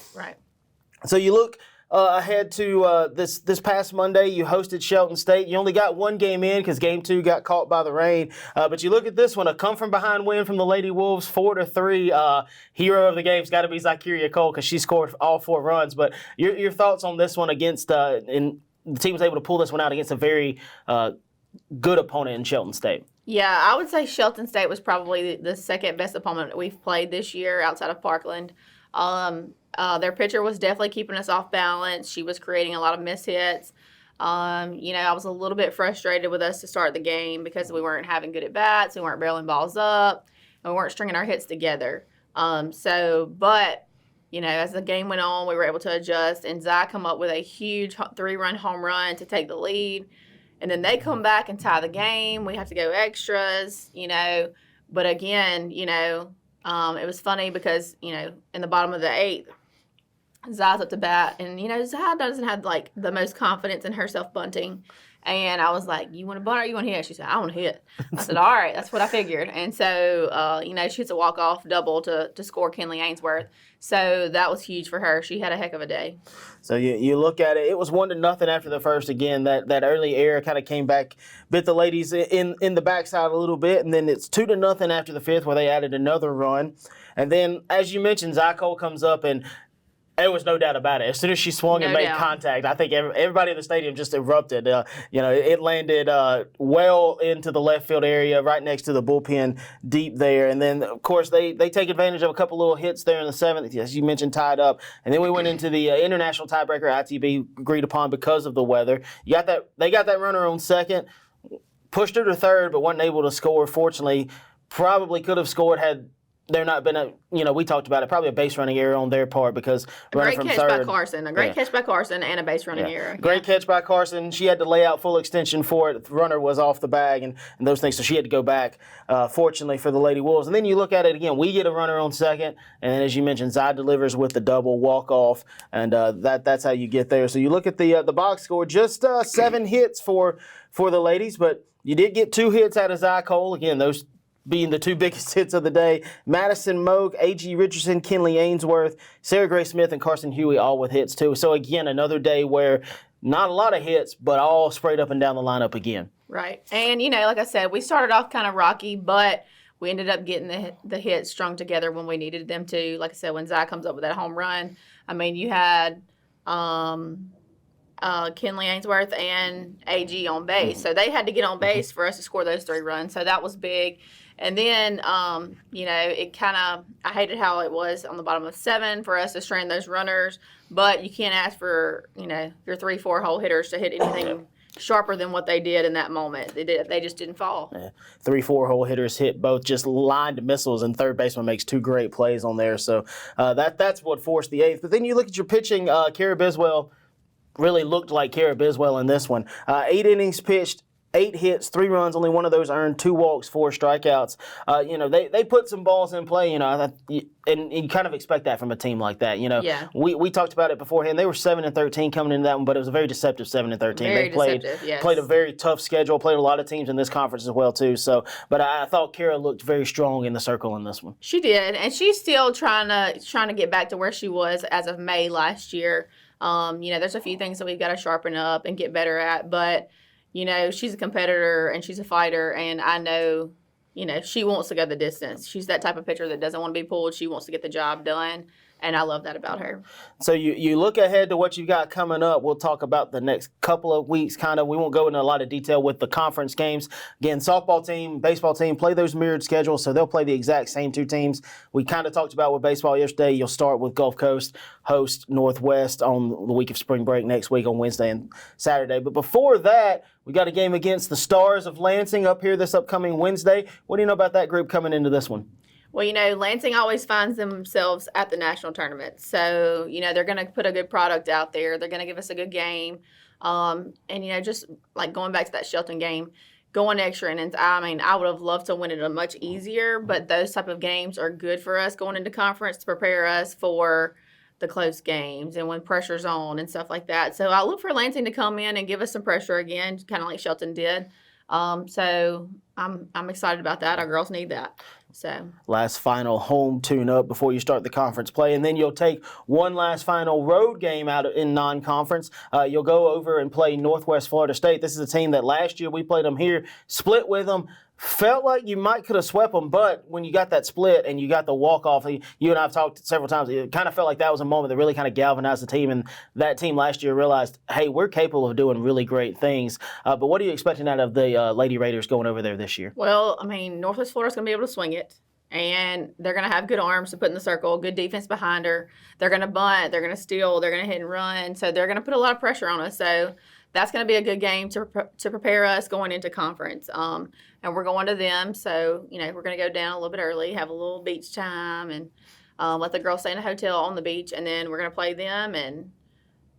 S1: So you look ahead to this past Monday. You hosted Shelton State. You only got 1 game in because game 2 got caught by the rain. But you look at this one, a come-from-behind win from the Lady Wolves, 4-3. Hero of the game's got to be Zykeria Cole because she scored all 4 runs. But your thoughts on this one against the team was able to pull this one out against a very good opponent in Shelton State.
S3: Yeah, I would say Shelton State was probably the second best opponent we've played this year outside of Parkland. Their pitcher was definitely keeping us off balance. She was creating a lot of mishits. I was a little bit frustrated with us to start the game because we weren't having good at-bats, we weren't barreling balls up, and we weren't stringing our hits together. But as the game went on, we were able to adjust, and Zy come up with a huge 3-run home run to take the lead. And then they come back and tie the game. We have to go extras, But again, it was funny because, in the bottom of the 8th, Zy's up to bat. And, Zy doesn't have, the most confidence in herself bunting. And I was like, you want to bunt or you want to hit? She said, I want to hit. I said, all right, that's what I figured. And so, she hits a walk-off double to score Kenley Ainsworth. So that was huge for her. She had a heck of a day.
S1: So you look at it, it was 1-0 after the first again. That early error kind of came back, bit the ladies in the backside a little bit. And then it's 2-0 after the 5th where they added another run. And then, as you mentioned, Zy Cole comes up and There was no doubt about it. As soon as she swung and
S3: No
S1: made
S3: doubt.
S1: contact, I think everybody in the stadium just erupted. It landed well into the left field area, right next to the bullpen, deep there. And then, of course, they take advantage of a couple little hits there in the seventh, as you mentioned, tied up. And then we went into the international tiebreaker, ITB agreed upon because of the weather. They got that runner on second, pushed her to third, but wasn't able to score. Fortunately, probably could have scored had there not been we talked about it, probably a base running error on their part because running from
S3: Great
S1: third.
S3: catch by Carson. A great catch by Carson and a base running error.
S1: Great catch by Carson. She had to lay out full extension for it. The runner was off the bag and those things, so she had to go back, fortunately, for the Lady Wolves. And then you look at it again. We get a runner on second, and then, as you mentioned, Zai delivers with the double walk-off, and that's how you get there. So you look at the box score, just 7 hits for the ladies, but you did get 2 hits out of Zai Cole. Again, those being the 2 biggest hits of the day. Madison Moak, A.G. Richardson, Kinley Ainsworth, Sarah Gray Smith, and Carson Huey all with hits too. So again, another day where not a lot of hits, but all sprayed up and down the lineup again.
S3: Right. And, like I said, we started off kind of rocky, but we ended up getting the hits strung together when we needed them to. Like I said, when Zai comes up with that home run, I mean, you had Kinley Ainsworth and AG on base. So they had to get on base for us to score those 3 runs. So that was big. And then, it kind of, I hated how it was on the bottom of 7 for us to strand those runners. But you can't ask for, your 3-4 hole hitters to hit anything sharper than what they did in that moment. They just didn't fall.
S1: Yeah. 3-4 hole hitters hit both just lined missiles, and third baseman makes 2 great plays on there. So that's what forced the 8th. But then you look at your pitching, Kara Biswell really looked like Kara Biswell in this one. 8 innings pitched, 8 hits, 3 runs, only one of those earned, 2 walks, 4 strikeouts. They put some balls in play, and you kind of expect that from a team like that.
S3: Yeah.
S1: We talked about it beforehand. They were 7-13 coming into that one, but it was a very deceptive 7-13.
S3: Very deceptive, yes.
S1: Played a very tough schedule, played a lot of teams in this conference as well too. So, but I thought Kara looked very strong in the circle in this one.
S3: She did, and she's still trying to get back to where she was as of May last year. There's a few things that we've got to sharpen up and get better at, but she's a competitor and she's a fighter, and I know, she wants to go the distance. She's that type of pitcher that doesn't want to be pulled. She wants to get the job done, and I love that about her.
S1: So you look ahead to what you've got coming up. We'll talk about the next couple of weeks, kind of. We won't go into a lot of detail with the conference games. Again, softball team, baseball team, play those mirrored schedules, so they'll play the exact same 2 teams. We kind of talked about with baseball yesterday. You'll start with Gulf Coast, host Northwest on the week of spring break next week on Wednesday and Saturday. But before that, we got a game against the Stars of Lansing up here this upcoming Wednesday. What do you know about that group coming into this one?
S3: Well, Lansing always finds themselves at the national tournament. So, they're going to put a good product out there. They're going to give us a good game. Just like going back to that Shelton game, going extra innings, I would have loved to win it much easier, but those type of games are good for us going into conference to prepare us for the close games and when pressure's on and stuff like that. So I look for Lansing to come in and give us some pressure again, kind of like Shelton did. So I'm excited about that. Our girls need that. So
S1: last final home tune-up before you start the conference play, and then you'll take one last final road game out in non-conference. You'll go over and play Northwest Florida State. This is a team that last year we played them here, split with them. Felt like you might could have swept them, but when you got that split and you got the walk-off, you and I have talked several times, it kind of felt like that was a moment that really kind of galvanized the team, and that team last year realized, hey, we're capable of doing really great things. But what are you expecting out of the Lady Raiders going over there this year?
S3: Well, Northwest Florida's going to be able to swing it, and they're going to have good arms to put in the circle, good defense behind her. They're going to bunt, they're going to steal, they're going to hit and run, so they're going to put a lot of pressure on us. So that's going to be a good game to prepare us going into conference. And we're going to them, so, we're going to go down a little bit early, have a little beach time, and let the girls stay in a hotel on the beach, and then we're going to play them, and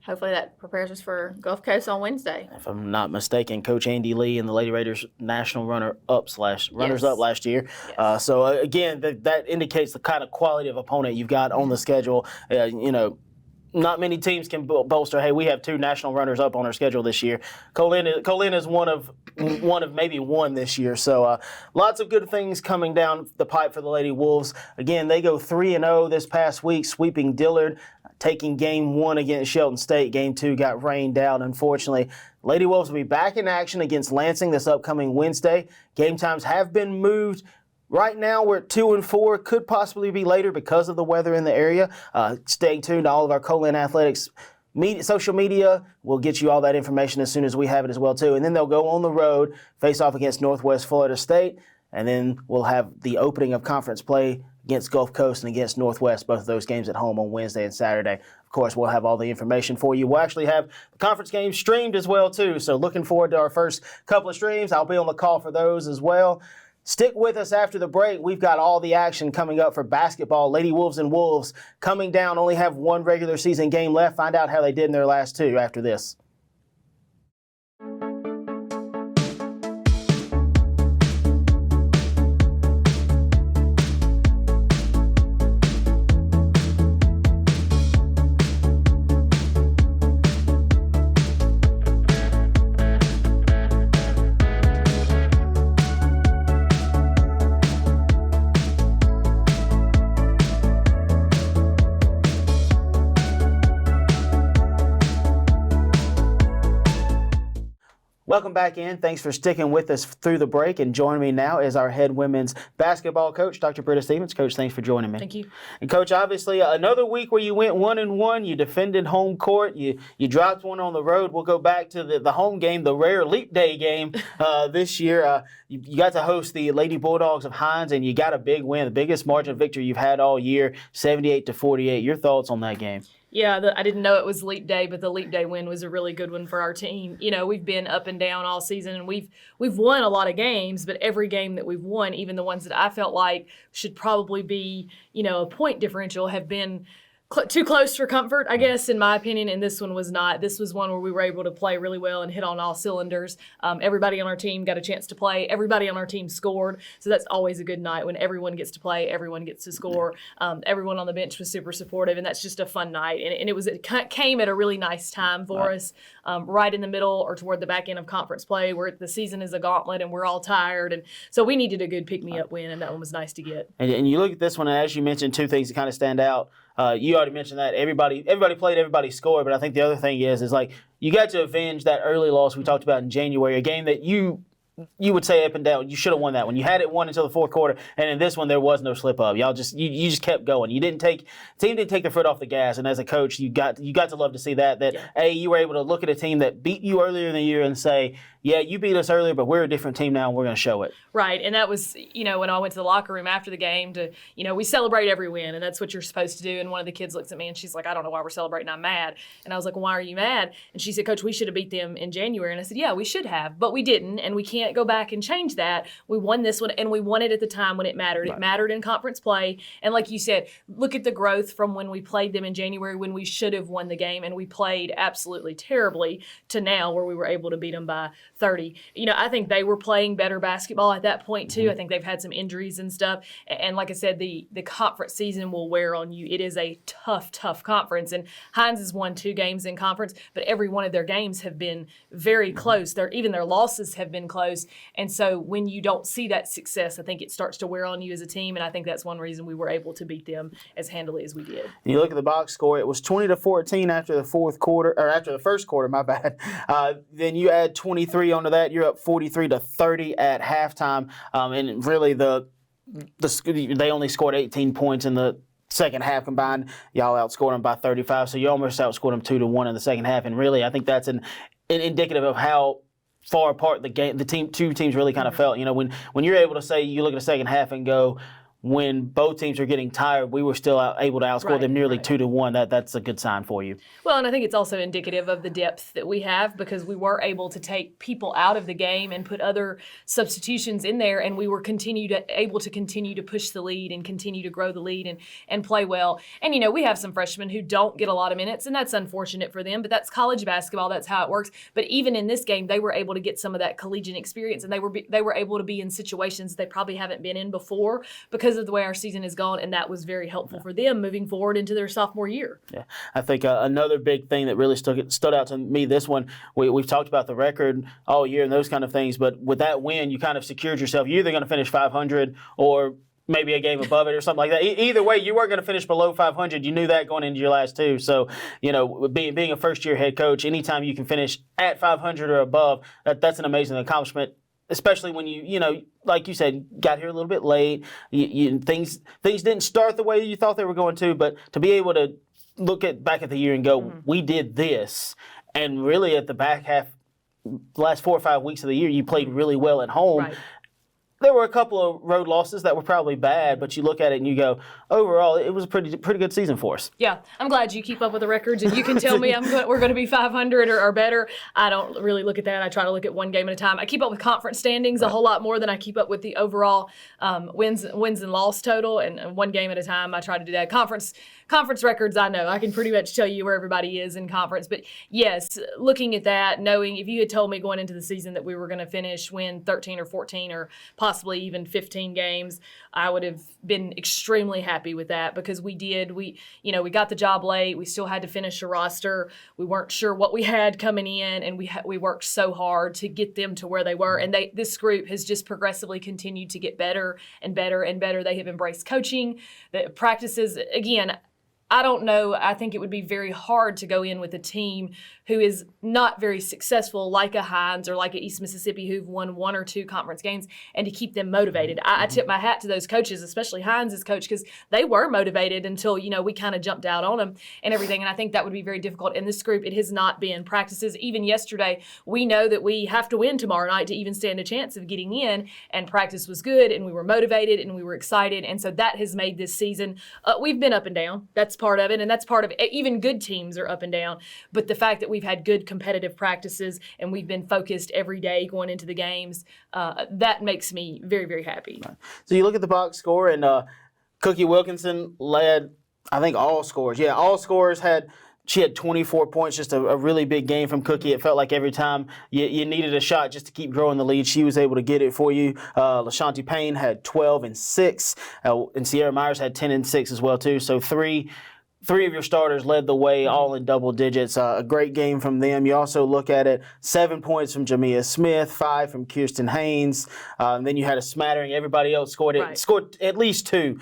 S3: hopefully that prepares us for Gulf Coast on Wednesday.
S1: If I'm not mistaken, Coach Andy Lee and the Lady Raiders national runners-up last year.
S3: Yes.
S1: So, again, that indicates the kind of quality of opponent you've got on the schedule. Not many teams can bolster, hey, we have 2 national runners-up on our schedule this year. Co-Lin is one of maybe one this year. So lots of good things coming down the pipe for the Lady Wolves. Again, they go 3-0 this past week, sweeping Dillard, taking Game 1 against Shelton State. Game 2 got rained out, unfortunately. Lady Wolves will be back in action against Lansing this upcoming Wednesday. Game times have been moved. Right now, we're at 2-4. Could possibly be later because of the weather in the area. Stay tuned to all of our Co-Lin Athletics social media. We'll get you all that information as soon as we have it as well, too. And then they'll go on the road, face off against Northwest Florida State, and then we'll have the opening of conference play against Gulf Coast and against Northwest, both of those games at home on Wednesday and Saturday. Of course, we'll have all the information for you. We'll actually have the conference games streamed as well, too. So looking forward to our first couple of streams. I'll be on the call for those as well. Stick with us after the break. We've got all the action coming up for basketball. Lady Wolves and Wolves coming down, only have one regular season game left. Find out how they did in their last two after this. Welcome back in. Thanks for sticking with us through the break. And joining me now is our head women's basketball coach, Dr. Britta Stevens. Coach, thanks for joining me.
S4: Thank you.
S1: And Coach, obviously another week where you went 1-1. You defended home court. You dropped one on the road. We'll go back to the home game, the rare Leap Day game this year. You got to host the Lady Bulldogs of Hines, and you got a big win, the biggest margin of victory you've had all year, 78-48. Your thoughts on that game?
S4: Yeah, I didn't know it was Leap Day, but the Leap Day win was a really good one for our team. You know, we've been up and down all season, and we've won a lot of games, but every game that we've won, even the ones that I felt like should probably be, you know, a point differential, have been too close for comfort, I guess, in my opinion, and this one was not. This was one where we were able to play really well and hit on all cylinders. Everybody on our team got a chance to play. Everybody on our team scored, so that's always a good night when everyone gets to play, everyone gets to score. Everyone on the bench was super supportive, and that's just a fun night. And it came at a really nice time for us, right in the middle or toward the back end of conference play where the season is a gauntlet and we're all tired. And so we needed a good pick-me-up win, and that one was nice to get.
S1: And you look at this one, and as you mentioned, two things that kind of stand out. You already mentioned that everybody played, everybody scored, but I think the other thing is like you got to avenge that early loss we talked about in January, a game that you would say up and down, you should have won that one. You had it won until the fourth quarter, and in this one there was no slip up. Y'all just you just kept going. Team didn't take their foot off the gas, and as a coach, you got to love to see that you were able to look at a team that beat you earlier in the year and say, yeah, you beat us earlier, but we're a different team now, and we're going to show it.
S4: Right, and that was, you know, when I went to the locker room after the game we celebrate every win, and that's what you're supposed to do. And one of the kids looks at me, and she's like, I don't know why we're celebrating, I'm mad. And I was like, well, why are you mad? And she said, Coach, we should have beat them in January. And I said, yeah, we should have, but we didn't, and we can't go back and change that. We won this one, and we won it at the time when it mattered. Right. It mattered in conference play, and like you said, look at the growth from when we played them in January when we should have won the game, and we played absolutely terribly, to now where we were able to beat them by 30. You know, I think they were playing better basketball at that point, too. I think they've had some injuries and stuff. And like I said, the conference season will wear on you. It is a tough conference. And Hines has won 2 games in conference, but every one of their games have been very close. Even their losses have been close. And so when you don't see that success, I think it starts to wear on you as a team. And I think that's one reason we were able to beat them as handily as we did.
S1: And you look at the box score, it was 20-14 after the first quarter, my bad. Then you add 23 onto that, you're up 43-30 at halftime, and really they only scored 18 points in the second half combined. Y'all outscored them by 35, so you almost outscored them 2-1 in the second half. And really, I think that's an indicative of how far apart two teams really kind of felt. You know, when you're able to say, you look at the second half and go, when both teams are getting tired, we were still able to outscore them nearly 2-1. That's a good sign for you.
S4: Well, and I think it's also indicative of the depth that we have, because we were able to take people out of the game and put other substitutions in there, and we were able to continue to push the lead and continue to grow the lead and play well. And, you know, we have some freshmen who don't get a lot of minutes, and that's unfortunate for them, but that's college basketball. That's how it works. But even in this game, they were able to get some of that collegiate experience, and they were able to be in situations they probably haven't been in before because of the way our season has gone, and that was very helpful for them moving forward into their sophomore year. Yeah,
S1: I think another big thing that really stood out to me, this one, we've talked about the record all year and those kind of things, but with that win, you kind of secured yourself. You're either going to finish 500 or maybe a game above it or something like that. Either way, you weren't going to finish below 500. You knew that going into your last two. So, you know, being a first-year head coach, anytime you can finish at 500 or above, that's an amazing accomplishment. especially when like you said, got here a little bit late. Things didn't start the way you thought they were going to, but to be able to look back at the year and go, we did this, and really at the back half, the last 4 or 5 weeks of the year, you played really well at home.
S4: Right.
S1: There were a couple of road losses that were probably bad, but you look at it and you go, overall, it was a pretty good season for us.
S4: Yeah, I'm glad you keep up with the records, and you can tell me we're going to be 500 or better. I don't really look at that. I try to look at one game at a time. I keep up with conference standings a whole lot more than I keep up with the overall wins and loss total, and one game at a time. I try to do that. Conference records, I know. I can pretty much tell you where everybody is in conference. But yes, looking at that, knowing if you had told me going into the season that we were going to win 13 or 14 or possibly even 15 games, I would have been extremely happy with that, because we did. We got the job late. We still had to finish a roster. We weren't sure what we had coming in, and we worked so hard to get them to where they were. And this group has just progressively continued to get better and better and better. They have embraced coaching, the practices. Again, I don't know. I think it would be very hard to go in with a team who is not very successful, like a Hines or like a East Mississippi, who've won 1 or 2 conference games, and to keep them motivated. I tip my hat to those coaches, especially Hines' coach, because they were motivated until, we kind of jumped out on them and everything. And I think that would be very difficult. In this group, it has not been. Practices, even yesterday, we know that we have to win tomorrow night to even stand a chance of getting in, and practice was good, and we were motivated, and we were excited. And so that has made this season, we've been up and down. That's part of it, and that's part of it. Even good teams are up and down. But the fact that we've had good competitive practices and we've been focused every day going into the games, that makes me very, very happy.
S1: So you look at the box score, and Cookie Wilkinson led, I think, all scores. Yeah, all scores she had 24 points, just a really big game from Cookie. It felt like every time you needed a shot just to keep growing the lead, she was able to get it for you. LaShanti Payne had 12 and 6, and Sierra Myers had 10 and 6 as well, too. So three of your starters led the way, all in double digits. A great game from them. You also look at it, 7 points from Jamia Smith, 5 from Kirsten Haynes. And then you had a smattering. Everybody else scored at least 2.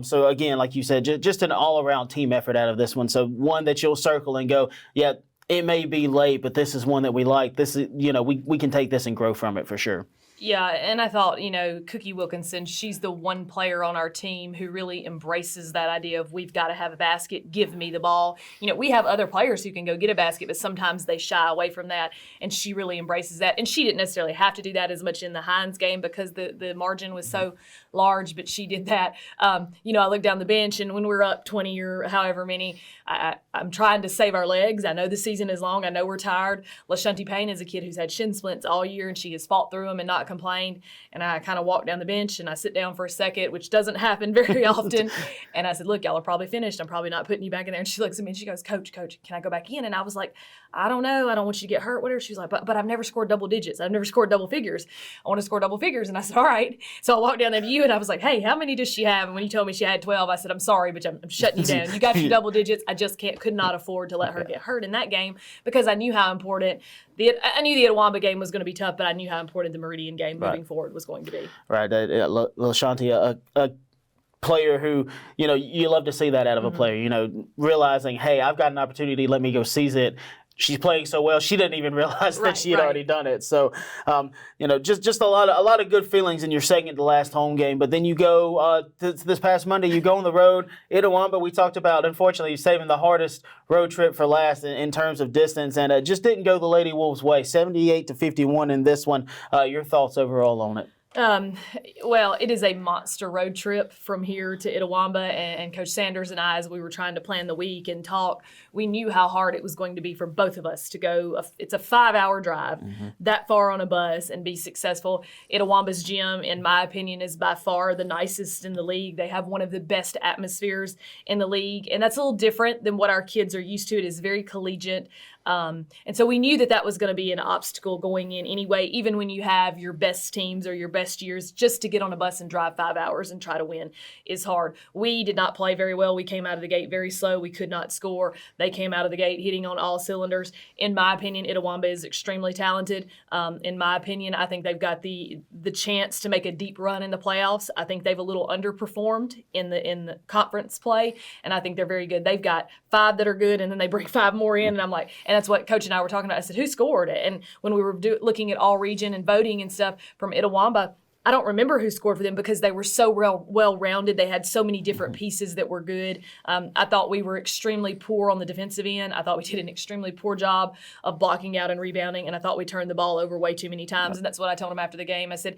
S1: So again, like you said, just an all-around team effort out of this one. So one that you'll circle and go, yeah, it may be late, but this is one that we like. This is, we can take this and grow from it for sure.
S4: Yeah, and I thought, Cookie Wilkinson, she's the one player on our team who really embraces that idea of we've got to have a basket, give me the ball. We have other players who can go get a basket, but sometimes they shy away from that, and she really embraces that. And she didn't necessarily have to do that as much in the Hines game because the margin was so large, but she did that. I looked down the bench, and when we were up 20 or however many, I'm trying to save our legs. I know the season is long. I know we're tired. LaShanti Payne is a kid who's had shin splints all year, and she has fought through them and not complained. And I kind of walked down the bench and I sit down for a second, which doesn't happen very often. And I said, look, y'all are probably finished. I'm probably not putting you back in there. And she looks at me and she goes, Coach, can I go back in? And I was like, I don't know. I don't want you to get hurt, whatever. She was like, but I've never scored double digits. I've never scored double figures. I want to score double figures. And I said, all right. So I walked down there to you and I was like, hey, how many does she have? And when you told me she had 12, I said, I'm sorry, but I'm shutting you down. You got your double digits. I just could not afford to let her get hurt in that game because I knew how important I knew the Itawamba game was going to be tough, but I knew how important the Meridian game moving forward was going to be.
S1: Right. LaShanti, a player who, you love to see that out of a player, realizing, hey, I've got an opportunity, let me go seize it. She's playing so well, she didn't even realize that she had already done it. So, just a lot of good feelings in your second to last home game. But then you go this past Monday, you go on the road. Itawamba, we talked about, unfortunately, saving the hardest road trip for last in terms of distance, and it just didn't go the Lady Wolves' way. 78-51 in this one. Your thoughts overall on it?
S4: Well, it is a monster road trip from here to Itawamba, and Coach Sanders and I, as we were trying to plan the week and talk, we knew how hard it was going to be for both of us to go. It's a 5-hour drive that far on a bus and be successful. Itawamba's gym, in my opinion, is by far the nicest in the league. They have one of the best atmospheres in the league, and that's a little different than what our kids are used to. It is very collegiate. And so we knew that was going to be an obstacle going in anyway, even when you have your best teams or your best years, just to get on a bus and drive 5 hours and try to win is hard. We did not play very well. We came out of the gate very slow. We could not score. They came out of the gate hitting on all cylinders. In my opinion, Itawamba is extremely talented. In my opinion, I think they've got the chance to make a deep run in the playoffs. I think they've a little underperformed in the conference play, and I think they're very good. They've got 5 that are good, and then they bring 5 more in, and I'm like, and that's what Coach and I were talking about. I said, who scored it? And when we were looking at all region and voting and stuff from Itawamba, I don't remember who scored for them because they were so well-rounded. They had so many different pieces that were good. I thought we were extremely poor on the defensive end. I thought we did an extremely poor job of blocking out and rebounding, and I thought we turned the ball over way too many times. And that's what I told them after the game. I said,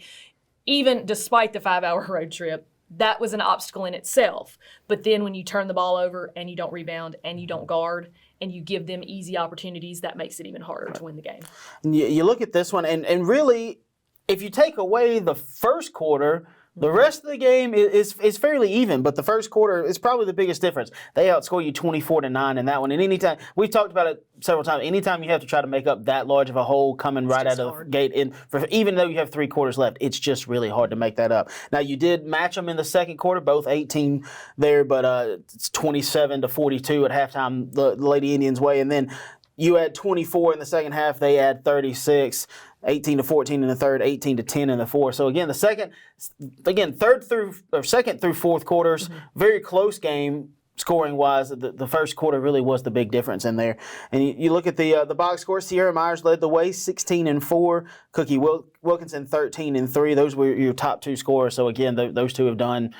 S4: even despite the 5-hour road trip, that was an obstacle in itself. But then when you turn the ball over and you don't rebound and you don't guard and you give them easy opportunities, that makes it even harder to win the game.
S1: You look at this one, and really, if you take away the first quarter, the rest of the game is fairly even, but the first quarter is probably the biggest difference. They outscore you 24-9 in that one. And anytime, we've talked about it several times, anytime you have to try to make up that large of a hole coming right out of the gate, even though you have 3 quarters left, it's just really hard to make that up. Now, you did match them in the second quarter, both 18 there, but it's 27-42 at halftime, the Lady Indians' way. And then you had 24 in the second half, they had 36. 18-14 in the third, 18-10 in the fourth. So again, second through fourth quarters, very close game scoring wise. The first quarter really was the big difference in there. And you look at the box score. Sierra Myers led the way, 16-4. Cookie Wilkinson 13-3. Those were your top 2 scorers. So again, those 2 have done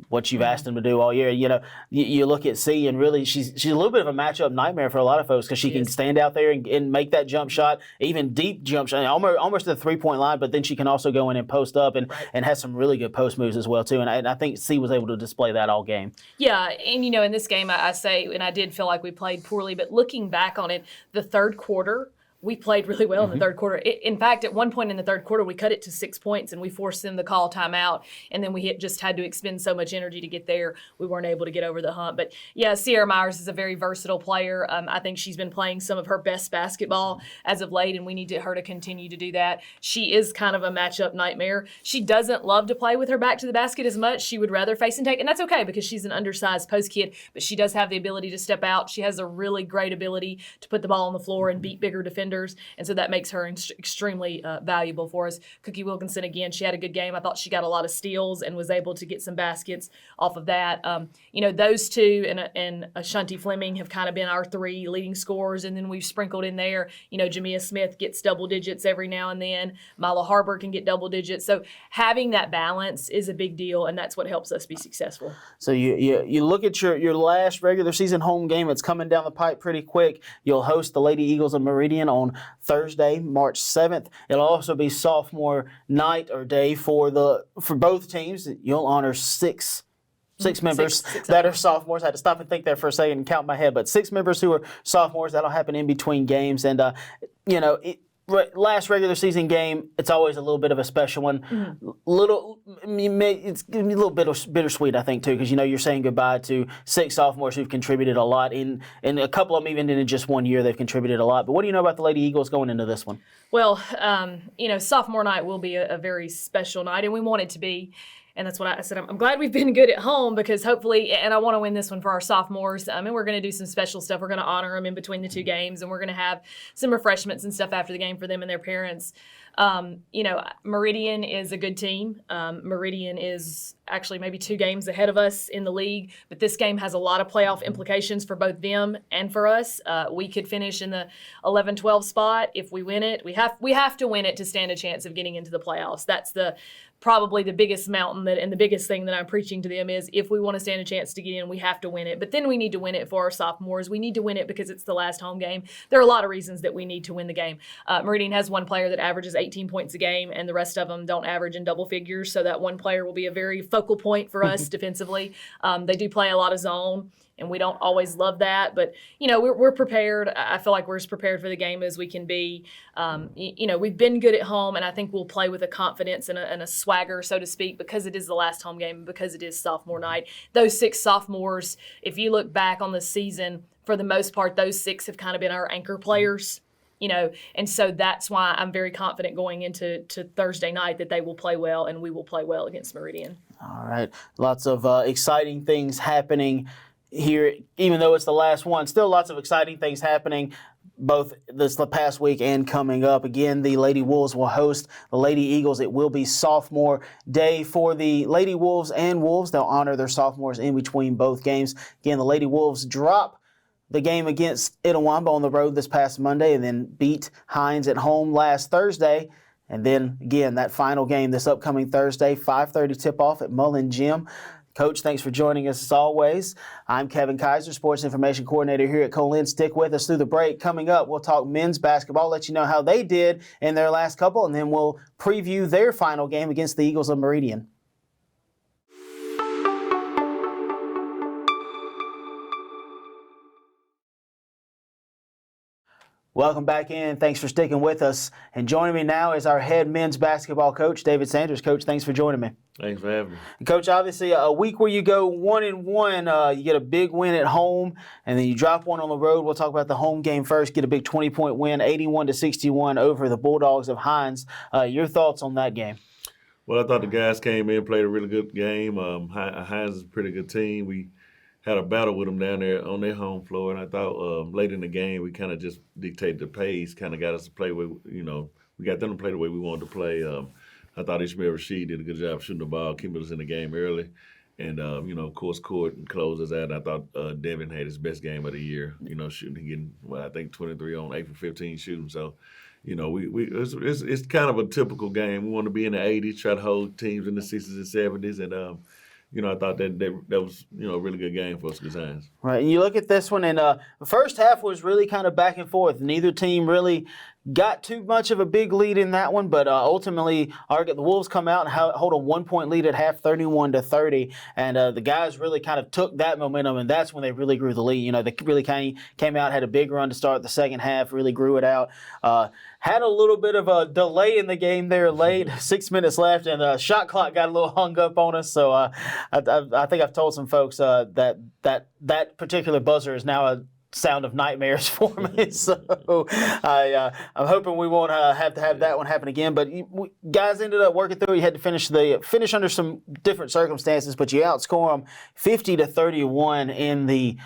S1: what you've asked them to do all year. You know, you look at C, and really she's a little bit of a matchup nightmare for a lot of folks because she can stand out there and make that jump shot, even deep jump shot, almost to the 3-point line, but then she can also go in and post up and has some really good post moves as well too. And I think C was able to display that all game.
S4: Yeah, and you know, in this game I say, and I did feel like we played poorly, but looking back on it, the third quarter, we played really well in the third quarter. In fact, at one point in the third quarter, we cut it to 6 points, and we forced them to call timeout, and then we just had to expend so much energy to get there. We weren't able to get over the hump. But, yeah, Sierra Myers is a very versatile player. I think she's been playing some of her best basketball as of late, and we need her to continue to do that. She is kind of a matchup nightmare. She doesn't love to play with her back to the basket as much. She would rather face and take, and that's okay because she's an undersized post kid, but she does have the ability to step out. She has a really great ability to put the ball on the floor and beat bigger defenders. And so that makes her extremely valuable for us. Cookie Wilkinson, again, she had a good game. I thought she got a lot of steals and was able to get some baskets off of that. You know, those 2 and Ashanti Fleming have kind of been our 3 leading scorers. And then we've sprinkled in there, you know, Jamia Smith gets double digits every now and then. Mila Harbor can get double digits. So having that balance is a big deal, and that's what helps us be successful.
S1: So you look at your last regular season home game. It's coming down the pipe pretty quick. You'll host the Lady Eagles of Meridian on Thursday, March 7th. It'll also be sophomore night or day for both teams. You'll honor six members that are sophomores. I had to stop and think there for a second and count in my head, but 6 members who are sophomores. That'll happen in between games. And, you know, last regular season game, it's always a little bit of a special one. It's a little bit bittersweet, I think, too, because, you know, you're saying goodbye to 6 sophomores who've contributed a lot. And a couple of them, even in just 1 year, they've contributed a lot. But what do you know about the Lady Eagles going into this one?
S4: Well, you know, sophomore night will be a very special night, and we want it to be. And that's what I said. I'm glad we've been good at home because hopefully, and I want to win this one for our sophomores. And we're going to do some special stuff. We're going to honor them in between the 2 games, and we're going to have some refreshments and stuff after the game for them and their parents. You know, Meridian is a good team. Meridian is actually maybe 2 games ahead of us in the league, but this game has a lot of playoff implications for both them and for us. We could finish in the 11-12 spot if we win it. We have to win it to stand a chance of getting into the playoffs. That's probably the biggest mountain and the biggest thing that I'm preaching to them is if we want to stand a chance to get in, we have to win it. But then we need to win it for our sophomores. We need to win it because it's the last home game. There are a lot of reasons that we need to win the game. Meridian has 1 player that averages 18 points a game, and the rest of them don't average in double figures. So that 1 player will be a very focal point for us defensively. They do play a lot of zone, and we don't always love that. But, you know, we're prepared. I feel like we're as prepared for the game as we can be. You know, we've been good at home, and I think we'll play with a confidence and a swagger, so to speak, because it is the last home game, because it is sophomore night. Those 6 sophomores, if you look back on the season, for the most part, those 6 have kind of been our anchor players. You know, and so that's why I'm very confident going into Thursday night that they will play well and we will play well against Meridian.
S1: All right. Lots of exciting things happening here, even though it's the last one. Still lots of exciting things happening both this past week and coming up. Again, the Lady Wolves will host the Lady Eagles. It will be sophomore day for the Lady Wolves and Wolves. They'll honor their sophomores in between both games. Again, the Lady Wolves drop the game against Itawamba on the road this past Monday and then beat Hines at home last Thursday. And then, again, that final game this upcoming Thursday, 5:30 tip-off at Mullen Gym. Coach, thanks for joining us as always. I'm Kevin Kaiser, Sports Information Coordinator here at Co-Lin. Stick with us through the break. Coming up, we'll talk men's basketball, let you know how they did in their last couple, and then we'll preview their final game against the Eagles of Meridian. Welcome back in. Thanks for sticking with us. And joining me now is our head men's basketball coach, David Sanders. Coach, thanks for joining me.
S5: Thanks for having me.
S1: Coach, obviously a week where you go 1-1, you get a big win at home, and then you drop one on the road. We'll talk about the home game first. Get a big 20-point win, 81-61 over the Bulldogs of Hines. Your thoughts on that game?
S5: Well, I thought the guys came in, played a really good game. Hines is a pretty good team. We had a battle with them down there on their home floor, and I thought late in the game we kind of just dictated the pace, kind of got us to play with, we got them to play the way we wanted to play. I thought Ishmael Rashid did a good job shooting the ball, keeping us in the game early. And, of course, Court closed us out. I thought Devin had his best game of the year, shooting, getting, I think 23 on 8 for 15 shooting. So, it's kind of a typical game. We want to be in the 80s, try to hold teams in the 60s and 70s. And, I thought that was, a really good game for us against Hines.
S1: Right, and you look at this one, and the first half was really kind of back and forth. Neither team really got too much of a big lead in that one, but ultimately the Wolves come out and hold a 1-point lead at half, 31-30, and the guys really kind of took that momentum, and that's when they really grew the lead. They really came out, had a big run to start the second half, really grew it out. Had a little bit of a delay in the game there late, 6 minutes left, and the shot clock got a little hung up on us. So I think I've told some folks that particular buzzer is now a sound of nightmares for me. So I'm hoping we won't have to have that one happen again. But guys ended up working through. You had to finish under some different circumstances, but you outscore them 50-31 in the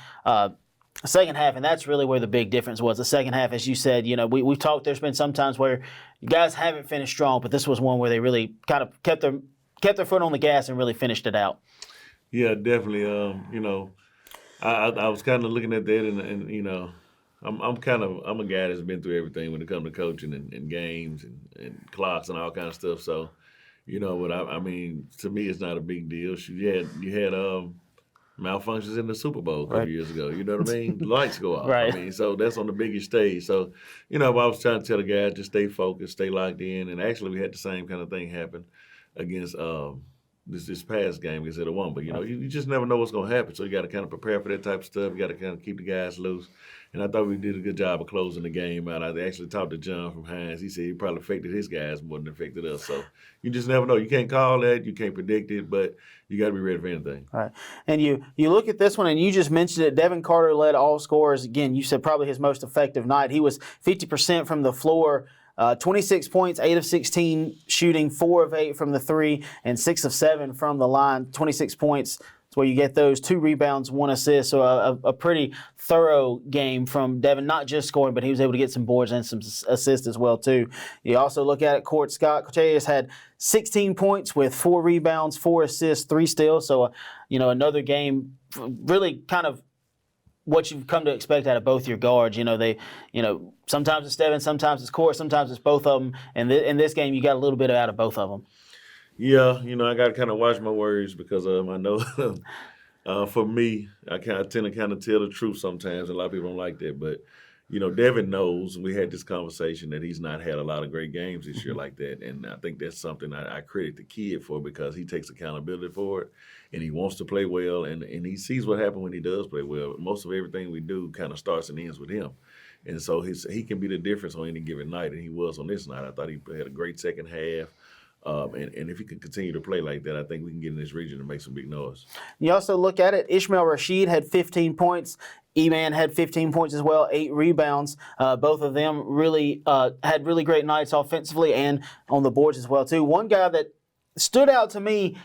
S1: second half, and that's really where the big difference was. The second half, as you said, we've talked. There's been some times where you guys haven't finished strong, but this was one where they really kind of kept their foot on the gas and really finished it out.
S5: Yeah, definitely. I was kind of looking at that, and I'm a guy that's been through everything when it comes to coaching and games and clocks and all kind of stuff. So, what I mean, to me, it's not a big deal. You had malfunctions in the Super Bowl a couple years ago. You know what I mean? The lights go off.
S1: Right.
S5: I mean, so that's on the biggest stage. So, I was trying to tell the guys just stay focused, stay locked in. And actually, we had the same kind of thing happen against this past game against Itawamba. But, you just never know what's going to happen. So you got to kind of prepare for that type of stuff. You got to kind of keep the guys loose. And I thought we did a good job of closing the game out. I actually talked to John from Hines. He said he probably affected his guys more than affected us. So you just never know. You can't call that. You can't predict it. But you got to be ready for anything.
S1: All right. And you look at this one, and you just mentioned it. Devin Carter led all scorers. Again, you said probably his most effective night. He was 50% from the floor, 26 points, 8 of 16 shooting, 4 of 8 from the three, and 6 of 7 from the line. 26 points. That's where you get those, 2 rebounds, 1 assist. So a pretty thorough game from Devin, not just scoring, but he was able to get some boards and some assists as well, too. You also look at it, Court Scott. Cortez had 16 points with 4 rebounds, 4 assists, 3 steals. So, another game, really kind of what you've come to expect out of both your guards. Sometimes it's Devin, sometimes it's Court, sometimes it's both of them. And in this game, you got a little bit out of both of them.
S5: Yeah, I got to kind of watch my words because I know for me, I tend to kind of tell the truth sometimes. A lot of people don't like that. But, Devin knows, we had this conversation, that he's not had a lot of great games this year like that. And I think that's something I credit the kid for because he takes accountability for it and he wants to play well. And he sees what happens when he does play well. Most of everything we do kind of starts and ends with him. And so he can be the difference on any given night. And he was on this night. I thought he had a great second half. And if he can continue to play like that, I think we can get in this region and make some big noise.
S1: You also look at it, Ishmael Rashid had 15 points. E-Man had 15 points as well, 8 rebounds. Both of them really had really great nights offensively and on the boards as well, too. One guy that stood out to me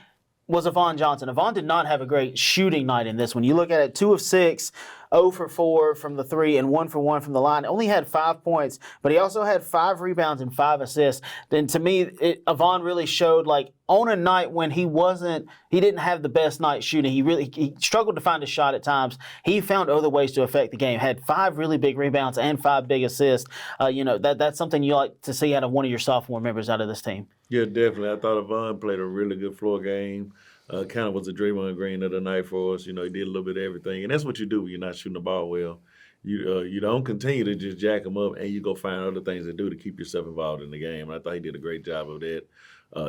S1: was Avon Johnson. Avon did not have a great shooting night in this one. You look at it, 2 of 6, 0 for 4 from the 3, and 1 for 1 from the line. Only had 5 points, but he also had 5 rebounds and 5 assists. Then to me, Avon really showed, like, on a night when he didn't have the best night shooting. He struggled to find a shot at times. He found other ways to affect the game. Had 5 really big rebounds and 5 big assists. That's something you like to see out of one of your sophomore members out of this team.
S5: Yeah, definitely. I thought Avon played a really good floor game. Kind of was a Draymond Green of the night for us. He did a little bit of everything. And that's what you do when you're not shooting the ball well. You don't continue to just jack them up, and you go find other things to do to keep yourself involved in the game. And I thought he did a great job of that.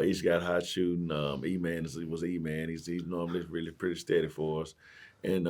S5: He's got hot shooting. E-Man was E-Man. He's normally really pretty steady for us. And,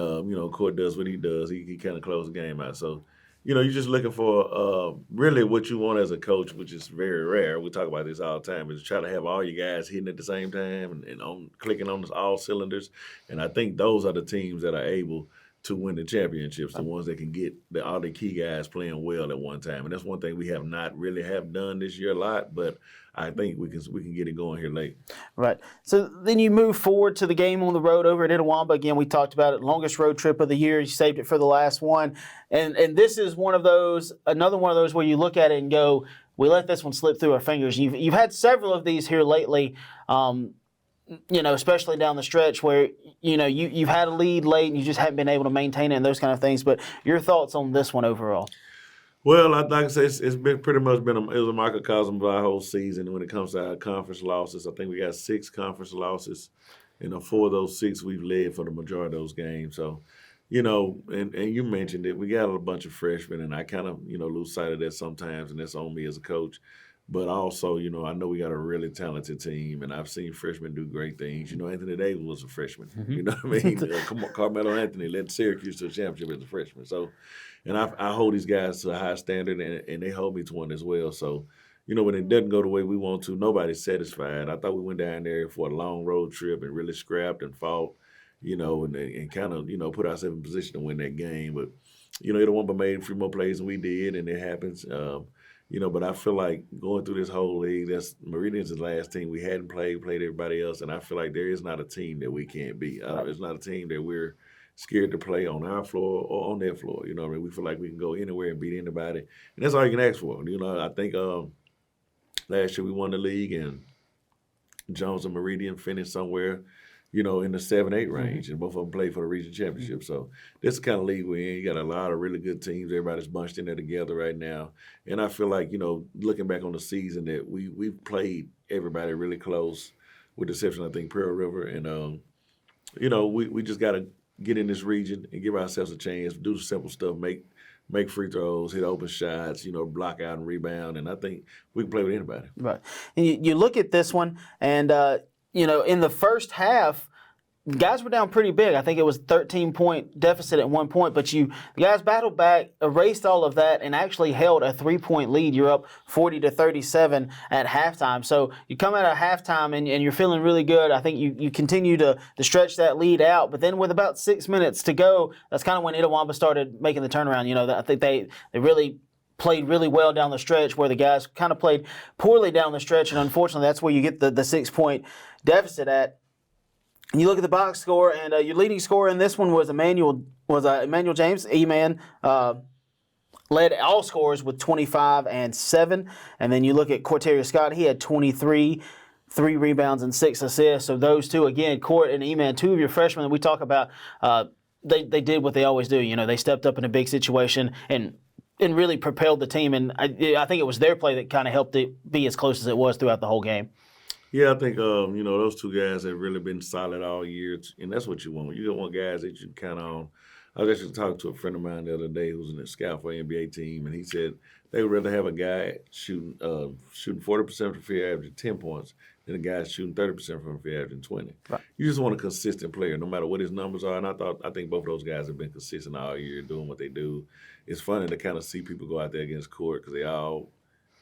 S5: Court does what he does. He kind of closed the game out. So, you're just looking for really what you want as a coach, which is very rare. We talk about this all the time, is try to have all your guys hitting at the same time and clicking on all cylinders. And I think those are the teams that are able to win the championships, the ones that can get all the key guys playing well at one time. And that's one thing we have not really done this year a lot, but I think we can get it going here late.
S1: Right. So then you move forward to the game on the road over at Itawamba. Again, we talked about it, longest road trip of the year. You saved it for the last one. And this is another one of those where you look at it and go, we let this one slip through our fingers. You've had several of these here lately, especially down the stretch where, you've had a lead late and you just haven't been able to maintain it and those kind of things. But your thoughts on this one overall?
S5: Well, like I said, it's been pretty much it was a microcosm of our whole season when it comes to our conference losses. I think we got 6 conference losses, and 4 of those 6 we've led for the majority of those games. So, and you mentioned it, we got a bunch of freshmen, and I kind of, lose sight of that sometimes, and that's on me as a coach. But also, I know we got a really talented team, and I've seen freshmen do great things. Anthony Davis was a freshman.
S1: Mm-hmm.
S5: You know what I mean? Carmelo Anthony led Syracuse to a championship as a freshman. So, and I hold these guys to a high standard, and they hold me to one as well. So, when it doesn't go the way we want to, nobody's satisfied. I thought we went down there for a long road trip and really scrapped and fought, and kind of, put ourselves in position to win that game. But, Itawamba made a few more plays than we did, and it happens. But I feel like going through this whole league, Meridian's the last team we hadn't played everybody else, and I feel like there is not a team that we can't beat. It's not a team that we're scared to play on our floor or on their floor. We feel like we can go anywhere and beat anybody, and that's all you can ask for. I think last year we won the league, and Jones and Meridian finished somewhere, in the 7-8 range, and both of them played for the region championship. So this is the kind of league we're in. You got a lot of really good teams. Everybody's bunched in there together right now. And I feel like, looking back on the season, that we've played everybody really close, with the exception, I think, Pearl River. And, we just got to get in this region and give ourselves a chance, do the simple stuff, make free throws, hit open shots, block out and rebound. And I think we can play with anybody.
S1: Right. And you look at this one, and in the first half, guys were down pretty big. I think it was 13-point deficit at one point, but the guys battled back, erased all of that, and actually held a 3-point lead. You're up 40-37 at halftime. So you come out of halftime and you're feeling really good. I think you continue to stretch that lead out, but then with about 6 minutes to go, that's kind of when Itawamba started making the turnaround. I think they really played really well down the stretch, where the guys kind of played poorly down the stretch, and unfortunately that's where you get the 6-point deficit at. And you look at the box score, and your leading scorer in this one was Emmanuel James. E-Man led all scorers with 25 and 7. And then you look at Cortaria Scott, he had 23, 3 rebounds and 6 assists. So those two, again, Court and E-Man, 2 of your freshmen that we talk about, they did what they always do. They stepped up in a big situation and really propelled the team. And I think it was their play that kind of helped it be as close as it was throughout the whole game.
S5: Yeah, I think, those 2 guys have really been solid all year, and that's what you want. You don't want guys that you can count on. I was actually talking to a friend of mine the other day who was in the scout for NBA team, and he said they would rather have a guy shooting 40% from field averaging 10 points than a guy shooting 30% from field averaging 20. Right. You just want a consistent player, no matter what his numbers are, and I think both of those guys have been consistent all year doing what they do. It's funny to kind of see people go out there against Court because they all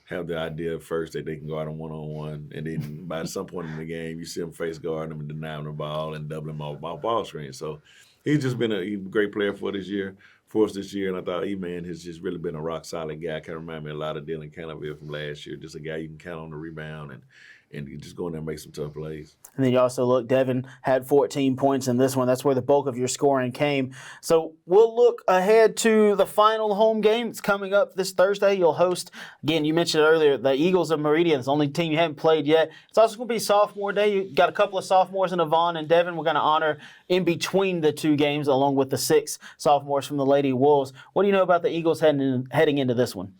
S5: have the idea first that they can go out on one-on-one, and then by some point in the game, you see them face guard them and deny them the ball and double them off ball screen. So he's just been a great player for us this year, and I thought E-Man has just really been a rock-solid guy. Kind of remind me a lot of Dylan Canterville from last year, just a guy you can count on the rebound and you just go in there and make some tough plays.
S1: And then you also look, Devin had 14 points in this one. That's where the bulk of your scoring came. So we'll look ahead to the final home game. It's coming up this Thursday. You'll host, again, you mentioned it earlier, the Eagles of Meridian. It's the only team you haven't played yet. It's also going to be sophomore day. You got a couple of sophomores in Yvonne and Devin. We're going to honor in between the two games along with the 6 sophomores from the Lady Wolves. What do you know about the Eagles heading into this one?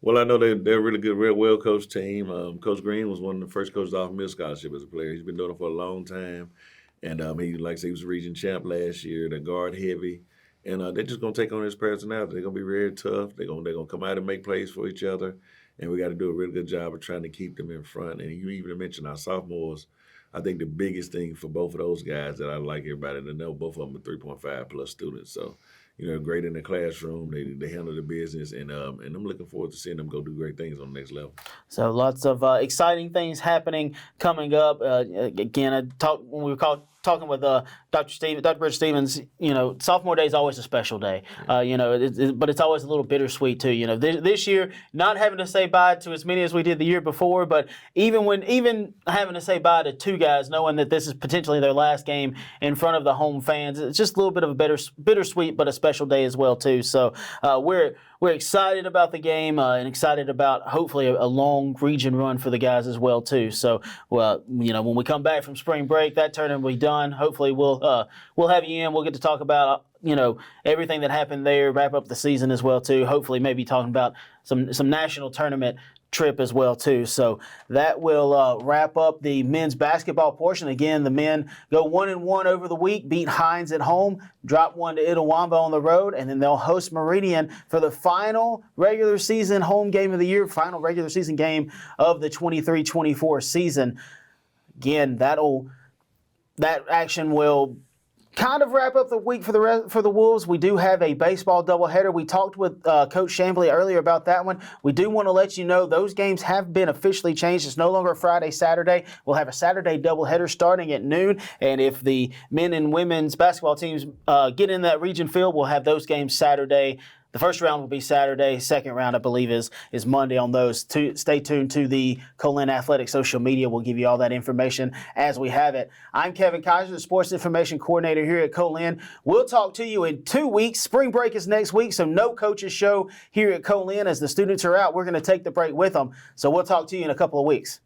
S5: Well, I know they're a really good, real well-coached team. Coach Green was one of the first coaches off Mill Scholarship as a player. He's been doing it for a long time. And he, like I said, he was region champ last year. They're guard heavy. And they're just going to take on his personality. They're going to be very tough. They're going to come out and make plays for each other. And we got to do a really good job of trying to keep them in front. And you even mentioned our sophomores. I think the biggest thing for both of those guys that I like everybody to know, both of them are 3.5 plus students. So, great in the classroom. They handle the business, and I'm looking forward to seeing them go do great things on the next level.
S1: So lots of exciting things happening coming up. Again, when we were talking with Dr. Bridge Stevens, sophomore day is always a special day. But it's always a little bittersweet too. This year, not having to say bye to as many as we did the year before, but even having to say bye to 2 guys, knowing that this is potentially their last game in front of the home fans, it's just a little bit of a bittersweet, but a special day as well too. So we're excited about the game and excited about hopefully a long region run for the guys as well too. So when we come back from spring break, that tournament will be done. Hopefully we'll have you in. We'll get to talk about everything that happened there, wrap up the season as well too. Hopefully maybe talking about some national tournament trip as well too. So that will wrap up the men's basketball portion. Again, the men go 1-1 over the week, beat Hines at home, drop 1 to Itawamba on the road, and then they'll host Meridian for the final regular season home game of the year, final regular season game of the 23-24 season. Again, that action will kind of wrap up the week for the Wolves. We do have a baseball doubleheader. We talked with Coach Chambly earlier about that one. We do want to let you know those games have been officially changed. It's no longer Friday, Saturday. We'll have a Saturday doubleheader starting at noon. And if the men and women's basketball teams get in that region field, we'll have those games Saturday. The first round will be Saturday. Second round, I believe, is Monday on those. Stay tuned to the Co-Lin Athletic social media. We'll give you all that information as we have it. I'm Kevin Kaiser, the Sports Information Coordinator here at Co-Lin. We'll talk to you in 2 weeks. Spring break is next week, so no coaches show here at Co-Lin. As the students are out, we're going to take the break with them. So we'll talk to you in a couple of weeks.